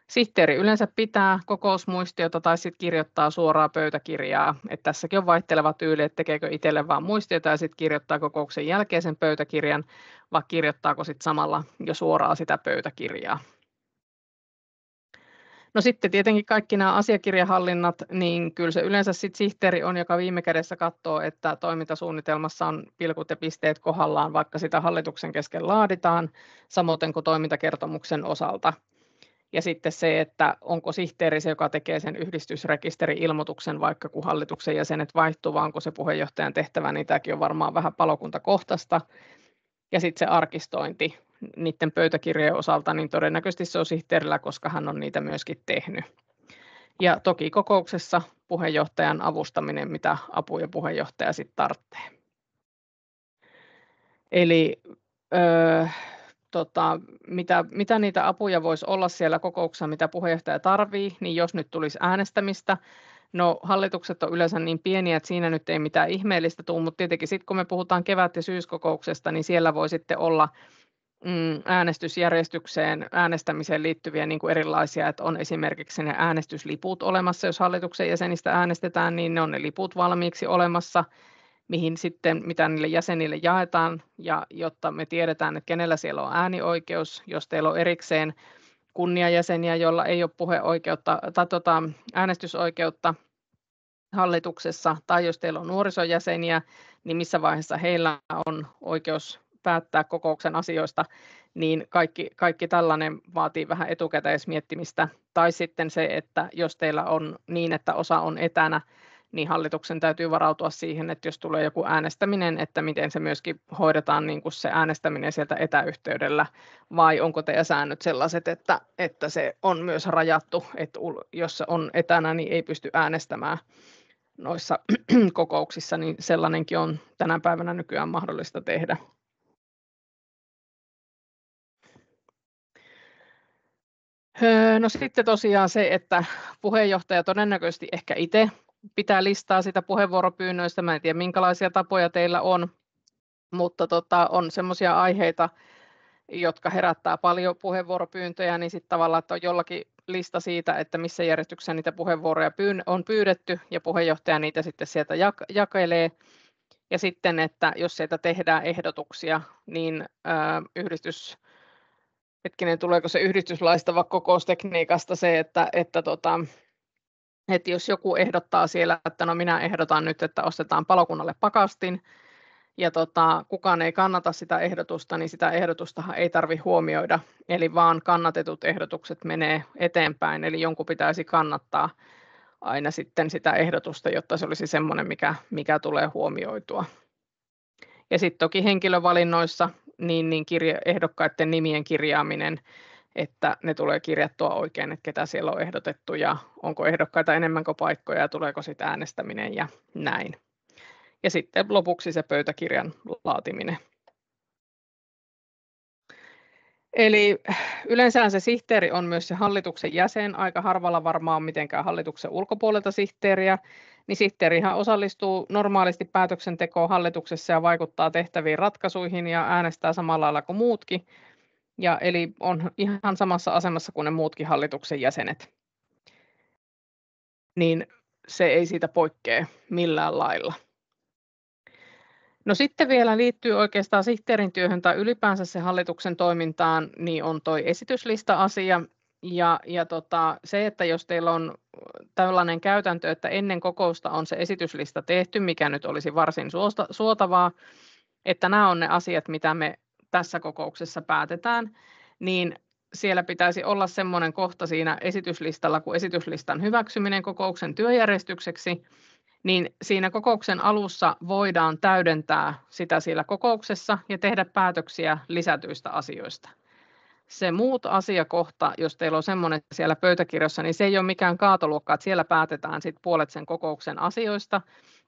Sihteeri yleensä pitää kokousmuistiota tai sitten kirjoittaa suoraa pöytäkirjaa. Että tässäkin on vaihteleva tyyli, että tekeekö itselle vaan muistiota ja sitten kirjoittaa kokouksen jälkeisen pöytäkirjan, vai kirjoittaako sitten samalla jo suoraan sitä pöytäkirjaa. No sitten tietenkin kaikki nämä asiakirjahallinnat, niin kyllä se yleensä sitten sihteeri on, joka viime kädessä katsoo, että toimintasuunnitelmassa on pilkut ja pisteet kohdallaan, vaikka sitä hallituksen kesken laaditaan, samoin kuin toimintakertomuksen osalta. Ja sitten se, että onko sihteeri se, joka tekee sen yhdistysrekisteri-ilmoituksen, vaikka kun hallituksen jäsenet vaihtuu, vai onko se puheenjohtajan tehtävä, niin tämäkin on varmaan vähän palokuntakohtaista. Ja sitten se arkistointi niiden pöytäkirjojen osalta, niin todennäköisesti se on sihteerillä, koska hän on niitä myöskin tehnyt. Ja toki kokouksessa puheenjohtajan avustaminen, mitä apuja puheenjohtaja sitten tarvitsee. Eli mitä niitä apuja voisi olla siellä kokouksessa, mitä puheenjohtaja tarvitsee, niin jos nyt tulisi äänestämistä, no hallitukset on yleensä niin pieniä, että siinä nyt ei mitään ihmeellistä tule, mutta tietenkin sitten kun me puhutaan kevät- ja syyskokouksesta, niin siellä voi sitten olla äänestysjärjestykseen, äänestämiseen liittyviä niin kuin erilaisia, että on esimerkiksi ne äänestysliput olemassa, jos hallituksen jäsenistä äänestetään, niin ne on ne liput valmiiksi olemassa, mihin sitten, mitä niille jäsenille jaetaan, ja jotta me tiedetään, että kenellä siellä on äänioikeus, jos teillä on erikseen kunniajäseniä, joilla ei ole puheoikeutta tai äänestysoikeutta hallituksessa, tai jos teillä on nuorisojäseniä, niin missä vaiheessa heillä on oikeus päättää kokouksen asioista, niin kaikki tällainen vaatii vähän etukäteismiettimistä. Tai sitten se, että jos teillä on niin, että osa on etänä, niin hallituksen täytyy varautua siihen, että jos tulee joku äänestäminen, että miten se myöskin hoidetaan niin kuin se äänestäminen sieltä etäyhteydellä, vai onko teidän säännöt sellaiset, että se on myös rajattu, että jos se on etänä, niin ei pysty äänestämään noissa kokouksissa, niin sellainenkin on tänä päivänä nykyään mahdollista tehdä. No sitten tosiaan se, että puheenjohtaja todennäköisesti ehkä itse pitää listaa sitä puheenvuoropyynnöistä. Mä en tiedä, minkälaisia tapoja teillä on, mutta on semmoisia aiheita, jotka herättää paljon puheenvuoropyyntöjä, niin sitten tavallaan, että on jollakin lista siitä, että missä järjestyksessä niitä puheenvuoroja on pyydetty, ja puheenjohtaja niitä sitten sieltä jakelee. Ja sitten, että jos sieltä tehdään ehdotuksia, niin tuleeko se yhdistyslaista vai kokoustekniikasta se, että jos joku ehdottaa siellä, että no minä ehdotan nyt, että ostetaan palokunnalle pakastin, ja kukaan ei kannata sitä ehdotusta, niin sitä ehdotustahan ei tarvitse huomioida, eli vaan kannatetut ehdotukset menee eteenpäin, eli jonkun pitäisi kannattaa aina sitten sitä ehdotusta, jotta se olisi semmoinen, mikä tulee huomioitua. Ja sitten toki henkilövalinnoissa, niin ehdokkaiden nimien kirjaaminen, että ne tulee kirjattua oikein, että ketä siellä on ehdotettu ja onko ehdokkaita enemmän kuin paikkoja ja tuleeko sitten äänestäminen ja näin. Ja sitten lopuksi se pöytäkirjan laatiminen. Eli yleensä se sihteeri on myös se hallituksen jäsen, aika harvalla varmaan on mitenkään hallituksen ulkopuolelta sihteeriä, niin sihteerihän osallistuu normaalisti päätöksentekoon hallituksessa ja vaikuttaa tehtäviin ratkaisuihin ja äänestää samalla lailla kuin muutkin. Ja eli on ihan samassa asemassa kuin ne muutkin hallituksen jäsenet. Niin se ei siitä poikkea millään lailla. No sitten vielä liittyy oikeastaan sihteerin työhön tai ylipäänsä se hallituksen toimintaan, niin on toi esityslista-asia. Ja se, että jos teillä on tällainen käytäntö, että ennen kokousta on se esityslista tehty, mikä nyt olisi varsin suotavaa, että nämä on ne asiat, mitä me tässä kokouksessa päätetään, niin siellä pitäisi olla semmoinen kohta siinä esityslistalla kuin esityslistan hyväksyminen kokouksen työjärjestykseksi, niin siinä kokouksen alussa voidaan täydentää sitä siellä kokouksessa ja tehdä päätöksiä lisätyistä asioista. Se muut asiakohta, jos teillä on semmoinen siellä pöytäkirjassa, niin se ei ole mikään kaatoluokka, että siellä päätetään sit puolet sen kokouksen asioista,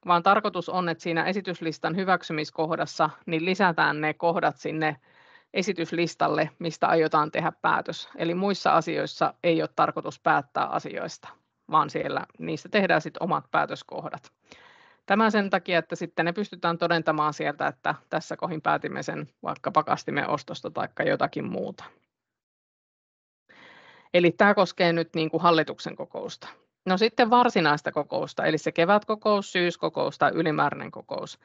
vaan tarkoitus on, että siinä esityslistan hyväksymiskohdassa niin lisätään ne kohdat sinne esityslistalle, mistä aiotaan tehdä päätös. Eli muissa asioissa ei ole tarkoitus päättää asioista, vaan siellä niistä tehdään sitten omat päätöskohdat. Tämä sen takia, että sitten ne pystytään todentamaan sieltä, että tässä kohin päätimme sen vaikka pakastimen ostosta tai jotakin muuta. Eli tämä koskee nyt niin kuin hallituksen kokousta. No sitten varsinaista kokousta, eli se kevätkokous, syyskokous tai ylimääräinen kokous,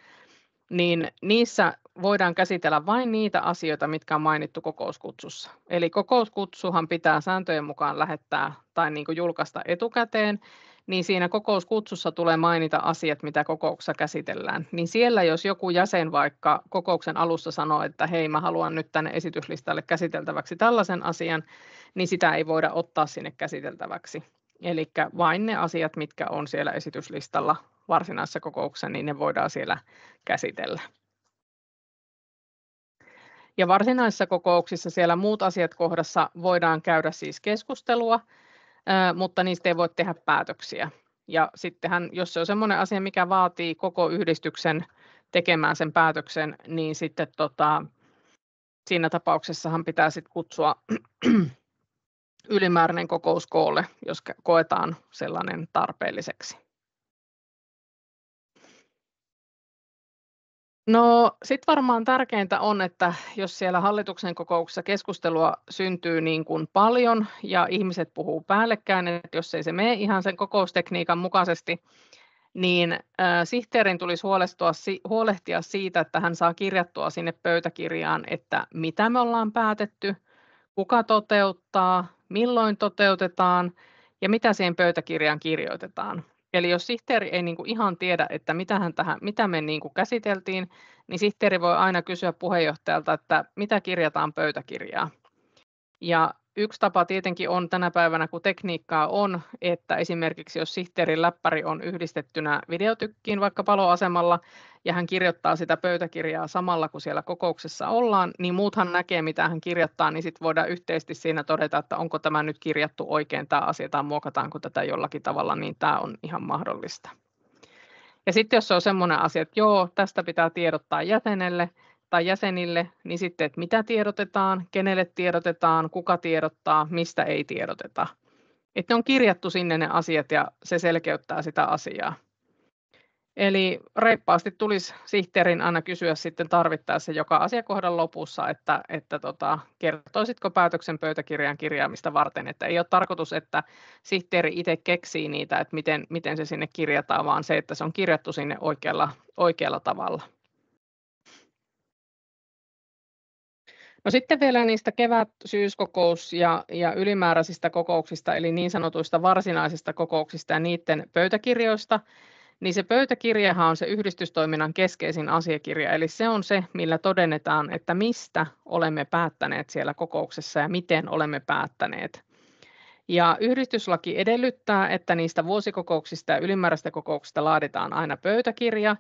niin niissä voidaan käsitellä vain niitä asioita, mitkä on mainittu kokouskutsussa. Eli kokouskutsuhan pitää sääntöjen mukaan lähettää tai niin kuin julkaista etukäteen, niin siinä kokouskutsussa tulee mainita asiat, mitä kokouksessa käsitellään. Niin siellä, jos joku jäsen vaikka kokouksen alussa sanoo, että hei, mä haluan nyt tänne esityslistalle käsiteltäväksi tällaisen asian, niin sitä ei voida ottaa sinne käsiteltäväksi. Eli vain ne asiat, mitkä on siellä esityslistalla varsinaisessa kokouksessa, niin ne voidaan siellä käsitellä. Ja varsinaisissa kokouksissa siellä muut asiat kohdassa voidaan käydä siis keskustelua, mutta niistä ei voi tehdä päätöksiä. Ja sittenhän, jos se on sellainen asia, mikä vaatii koko yhdistyksen tekemään sen päätöksen, niin sitten siinä tapauksessahan pitää sitten kutsua ylimääräinen kokous koolle, jos koetaan sellainen tarpeelliseksi. No sitten varmaan tärkeintä on, että jos siellä hallituksen kokouksessa keskustelua syntyy niin kuin paljon ja ihmiset puhuu päällekkäin, että jos ei se mene ihan sen kokoustekniikan mukaisesti, niin sihteerin tulisi huolehtia siitä, että hän saa kirjattua sinne pöytäkirjaan, että mitä me ollaan päätetty, kuka toteuttaa, milloin toteutetaan ja mitä siihen pöytäkirjaan kirjoitetaan. Eli jos sihteeri ei niin kuin ihan tiedä, että mitä me niin kuin käsiteltiin, niin sihteeri voi aina kysyä puheenjohtajalta, että mitä kirjataan pöytäkirjaan. Ja yksi tapa tietenkin on tänä päivänä, kun tekniikkaa on, että esimerkiksi jos sihteerin läppäri on yhdistettynä videotykkiin vaikka paloasemalla ja hän kirjoittaa sitä pöytäkirjaa samalla kun siellä kokouksessa ollaan, niin muuthan näkee mitä hän kirjoittaa, niin sitten voidaan yhteisesti siinä todeta, että onko tämä nyt kirjattu oikein tämä asia tai muokataanko tätä jollakin tavalla, niin tämä on ihan mahdollista. Ja sitten jos se on semmoinen asia, että joo, tästä pitää tiedottaa jäsenelle tai jäsenille, niin sitten, että mitä tiedotetaan, kenelle tiedotetaan, kuka tiedottaa, mistä ei tiedoteta. Että ne on kirjattu sinne ne asiat ja se selkeyttää sitä asiaa. Eli reippaasti tulisi sihteerin aina kysyä sitten tarvittaessa joka asiakohdan lopussa, että kertoisitko päätöksen pöytäkirjan kirjaamista varten, että ei ole tarkoitus, että sihteeri itse keksii niitä, että miten se sinne kirjataan, vaan se, että se on kirjattu sinne oikealla tavalla. No sitten vielä niistä kevät-syyskokous- ja ylimääräisistä kokouksista, eli niin sanotuista varsinaisista kokouksista ja niiden pöytäkirjoista, niin se pöytäkirjahan on se yhdistystoiminnan keskeisin asiakirja, eli se on se, millä todennetaan, että mistä olemme päättäneet siellä kokouksessa ja miten olemme päättäneet. Ja yhdistyslaki edellyttää, että niistä vuosikokouksista ja ylimääräisistä kokouksista laaditaan aina pöytäkirja,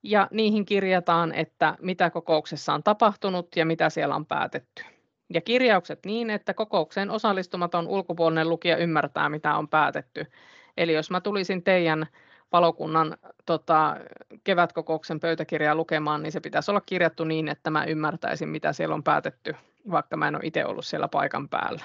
ja niihin kirjataan, että mitä kokouksessa on tapahtunut ja mitä siellä on päätetty. Ja kirjaukset niin, että kokoukseen osallistumaton ulkopuolinen lukija ymmärtää, mitä on päätetty. Eli jos mä tulisin teidän palokunnan kevätkokouksen pöytäkirjaa lukemaan, niin se pitäisi olla kirjattu niin, että mä ymmärtäisin, mitä siellä on päätetty, vaikka mä en ole itse ollut siellä paikan päällä.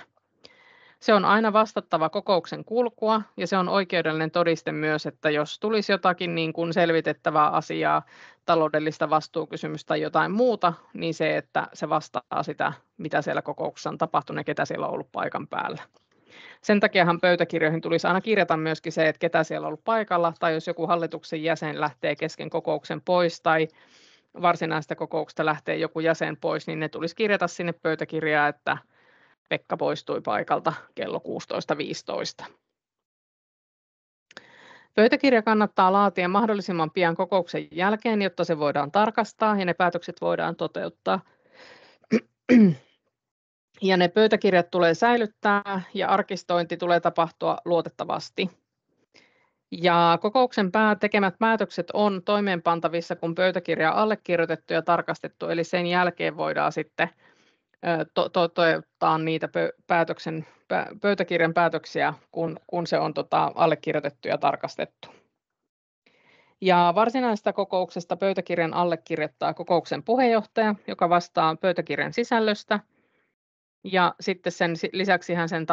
Se on aina vastattava kokouksen kulkua ja se on oikeudellinen todiste myös, että jos tulisi jotakin niin kuin selvitettävää asiaa, taloudellista vastuukysymystä tai jotain muuta, niin se, että se vastaa sitä, mitä siellä kokouksessa on tapahtunut ja ketä siellä on ollut paikan päällä. Sen takiahan pöytäkirjoihin tulisi aina kirjata myöskin se, että ketä siellä on ollut paikalla, tai jos joku hallituksen jäsen lähtee kesken kokouksen pois tai varsinaista kokouksesta lähtee joku jäsen pois, niin ne tulisi kirjata sinne pöytäkirjaan, että Pekka poistui paikalta kello 16.15. Pöytäkirja kannattaa laatia mahdollisimman pian kokouksen jälkeen, jotta se voidaan tarkastaa ja ne päätökset voidaan toteuttaa. Ja ne pöytäkirjat tulee säilyttää ja arkistointi tulee tapahtua luotettavasti. Ja kokouksen tekemät päätökset on toimeenpantavissa, kun pöytäkirja on allekirjoitettu ja tarkastettu, eli sen jälkeen voidaan sitten toteuttaa niitä pöytäkirjan päätöksiä, kun se on allekirjoitettu ja tarkastettu. Ja varsinaisesta kokouksesta pöytäkirjan allekirjoittaa kokouksen puheenjohtaja, joka vastaa pöytäkirjan sisällöstä. Ja sitten sen lisäksihän sen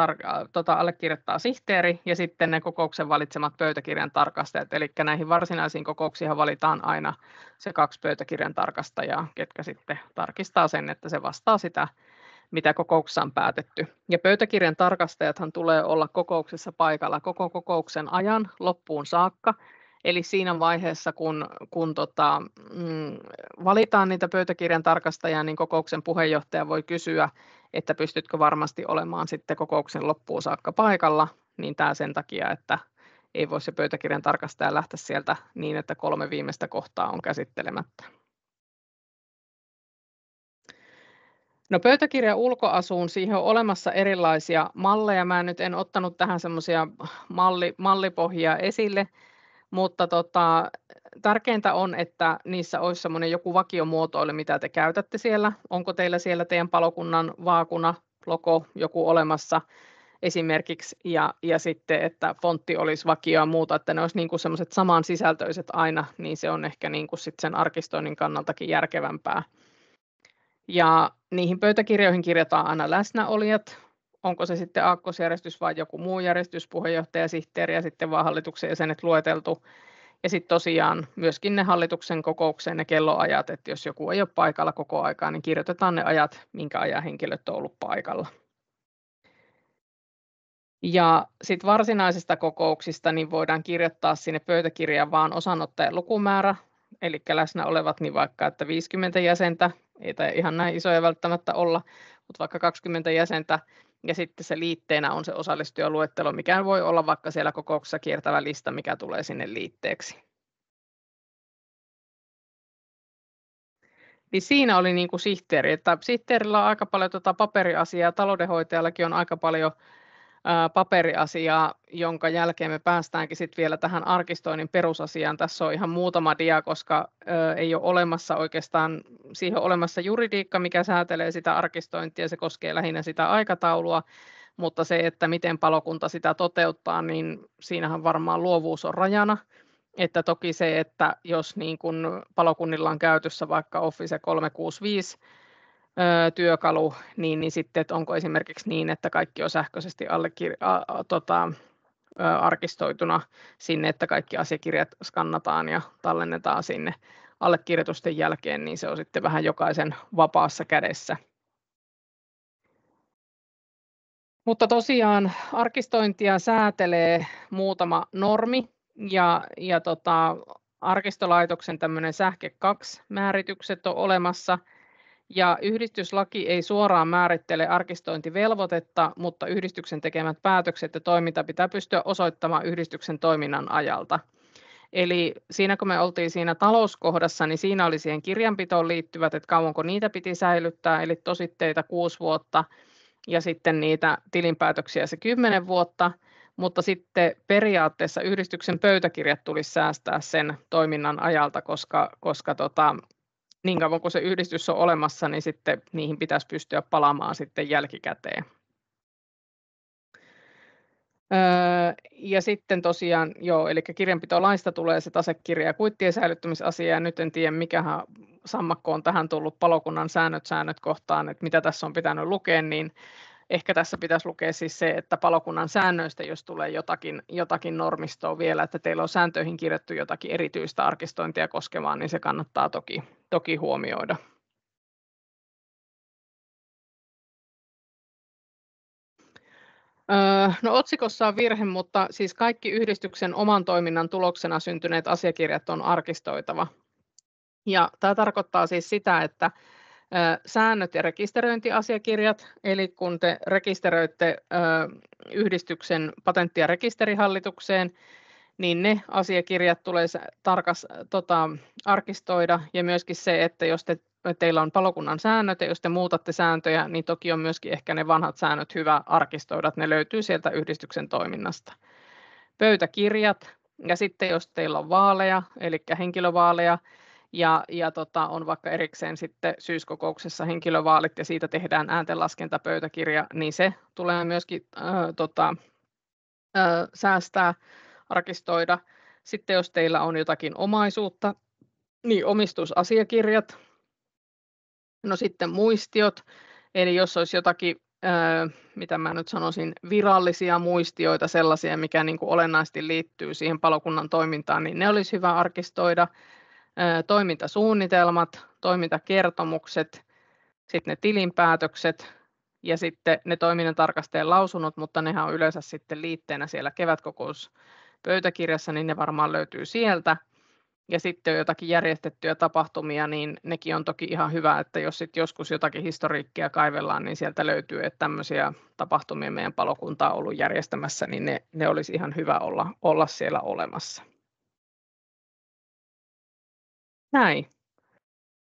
allekirjoittaa sihteeri ja sitten ne kokouksen valitsemat pöytäkirjan tarkastajat. Eli näihin varsinaisiin kokouksiin valitaan aina se 2 pöytäkirjan tarkastajaa, ketkä sitten tarkistaa sen, että se vastaa sitä, mitä kokouksessa on päätetty. Ja pöytäkirjan tarkastajathan tulee olla kokouksessa paikalla koko kokouksen ajan loppuun saakka. Eli siinä vaiheessa, kun valitaan niitä pöytäkirjan tarkastajia, niin kokouksen puheenjohtaja voi kysyä, että pystytkö varmasti olemaan sitten kokouksen loppuun saakka paikalla, niin tämä sen takia, että ei voi se pöytäkirjan tarkastaja lähteä sieltä niin, että 3 viimeistä kohtaa on käsittelemättä. No pöytäkirjan ulkoasuun, siihen on olemassa erilaisia malleja. Mä nyt en ottanut tähän semmoisia mallipohjia esille, mutta tärkeintä on, että niissä olisi semmoinen joku vakiomuotoilu, mitä te käytätte siellä. Onko teillä siellä teidän palokunnan vaakuna, logo, joku olemassa esimerkiksi, ja sitten, että fontti olisi vakio ja muuta, että ne olisi niin kuin semmoiset samansisältöiset aina, niin se on ehkä niin kuin sit sen arkistoinnin kannaltakin järkevämpää. Ja niihin pöytäkirjoihin kirjataan aina läsnäolijat, onko se sitten aakkosjärjestys vai joku muu järjestys, puheenjohtaja, sihteeri ja sitten vaan hallituksen jäsenet lueteltu. Ja sitten tosiaan myöskin ne hallituksen kokoukseen ne kelloajat, että jos joku ei ole paikalla koko aikaa, niin kirjoitetaan ne ajat, minkä ajan henkilöt on ollut paikalla. Ja sitten varsinaisista kokouksista niin voidaan kirjoittaa sinne pöytäkirjaan vaan osanottajan lukumäärä, eli läsnä olevat niin vaikka että 50 jäsentä, ei tai ihan näin isoja välttämättä olla, mutta vaikka 20 jäsentä, ja sitten se liitteenä on se osallistujaluettelo, mikä voi olla vaikka siellä kokouksessa kiertävä lista, mikä tulee sinne liitteeksi. Niin siinä oli niin kuin sihteeri, että sihteerillä on aika paljon paperiasiaa, taloudenhoitajallakin on aika paljon paperiasiaa, jonka jälkeen me päästäänkin sitten vielä tähän arkistoinnin perusasiaan. Tässä on ihan muutama dia, koska ei ole olemassa oikeastaan, siihen on olemassa juridiikka, mikä säätelee sitä arkistointia, se koskee lähinnä sitä aikataulua, mutta se, että miten palokunta sitä toteuttaa, niin siinähän varmaan luovuus on rajana. Että toki se, että jos niin kun palokunnilla on käytössä vaikka Office 365 työkalu, niin sitten, että onko esimerkiksi niin, että kaikki on sähköisesti arkistoituna sinne, että kaikki asiakirjat skannataan ja tallennetaan sinne allekirjoitusten jälkeen, niin se on sitten vähän jokaisen vapaassa kädessä. Mutta tosiaan arkistointia säätelee muutama normi ja arkistolaitoksen tämmöinen sähke 2-määritykset on olemassa. Ja yhdistyslaki ei suoraan määrittele arkistointivelvoitetta, mutta yhdistyksen tekemät päätökset ja toiminta pitää pystyä osoittamaan yhdistyksen toiminnan ajalta. Eli siinä kun me oltiin siinä talouskohdassa, niin siinä oli siihen kirjanpitoon liittyvät, että kauanko niitä piti säilyttää, eli tositteita 6 vuotta ja sitten niitä tilinpäätöksiä se 10 vuotta, mutta sitten periaatteessa yhdistyksen pöytäkirjat tulisi säästää sen toiminnan ajalta, koska niin kauan kuin se yhdistys on olemassa, niin sitten niihin pitäisi pystyä palaamaan sitten jälkikäteen. Ja sitten tosiaan, eli kirjanpitolaista tulee se tasekirja ja kuittien säilyttämisasia, ja nyt en tiedä mikähän sammakko on tähän tullut palokunnan säännöt kohtaan, että mitä tässä on pitänyt lukea, niin ehkä tässä pitäisi lukea siis se, että palokunnan säännöistä, jos tulee jotakin normistoa vielä, että teillä on sääntöihin kirjattu jotakin erityistä arkistointia koskevaa, niin se kannattaa toki huomioida. No otsikossa on virhe, mutta siis kaikki yhdistyksen oman toiminnan tuloksena syntyneet asiakirjat on arkistoitava. Ja tämä tarkoittaa siis sitä, että säännöt ja rekisteröintiasiakirjat, eli kun te rekisteröitte yhdistyksen patentti- ja rekisterihallitukseen, niin ne asiakirjat tulee arkistoida, ja myöskin se, että jos teillä on palokunnan säännöt ja jos te muutatte sääntöjä, niin toki on myöskin ehkä ne vanhat säännöt hyvä arkistoida, että ne löytyy sieltä yhdistyksen toiminnasta. Pöytäkirjat, ja sitten jos teillä on vaaleja, eli henkilövaaleja, ja on vaikka erikseen sitten syyskokouksessa henkilövaalit ja siitä tehdään ääntenlaskentapöytäkirja, niin se tulee myöskin säästää, arkistoida. Sitten jos teillä on jotakin omaisuutta, niin omistusasiakirjat. No sitten muistiot, eli jos olisi jotakin, mitä mä nyt sanoisin, virallisia muistioita, sellaisia, mikä niin kuin olennaisesti liittyy siihen palokunnan toimintaan, niin ne olisi hyvä arkistoida. Toimintasuunnitelmat, toimintakertomukset, sitten ne tilinpäätökset ja sitten ne toiminnantarkastajan lausunnot, mutta nehän on yleensä sitten liitteenä siellä kevätkokouspöytäkirjassa, niin ne varmaan löytyy sieltä. Ja sitten on jotakin järjestettyjä tapahtumia, niin nekin on toki ihan hyvä, että jos sitten joskus jotakin historiikkia kaivellaan, niin sieltä löytyy, että tämmöisiä tapahtumia meidän palokunta on ollut järjestämässä, niin ne olisi ihan hyvä olla siellä olemassa. Näin.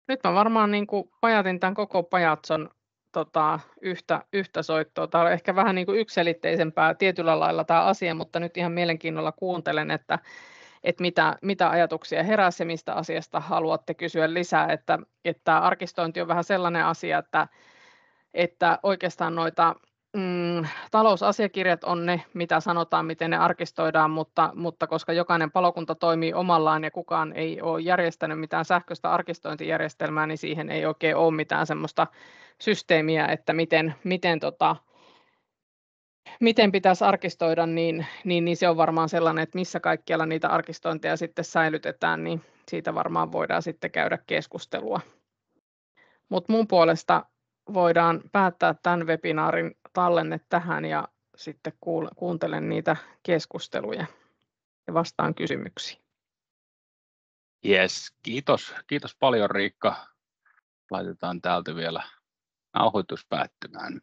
Nyt mä varmaan niin kuin pajatin tämän koko pajatson yhtä soittoa. Tämä on ehkä vähän niin kuin yksiselitteisempää tietyllä lailla tämä asia, mutta nyt ihan mielenkiinnolla kuuntelen, että mitä ajatuksia heräsi ja mistä asiasta haluatte kysyä lisää. Että arkistointi on vähän sellainen asia, että oikeastaan noita talousasiakirjat on ne, mitä sanotaan, miten ne arkistoidaan, mutta koska jokainen palokunta toimii omallaan ja kukaan ei ole järjestänyt mitään sähköistä arkistointijärjestelmää, niin siihen ei oikein ole mitään semmoista systeemiä, että miten pitäisi arkistoida, niin se on varmaan sellainen, että missä kaikkialla niitä arkistointeja sitten säilytetään, niin siitä varmaan voidaan sitten käydä keskustelua. Mutta mun puolesta voidaan päättää tämän webinaarin tallenne tähän ja sitten kuuntelen niitä keskusteluja ja vastaan kysymyksiin. Yes, kiitos paljon Riikka. Laitetaan täältä vielä nauhoitus päättymään.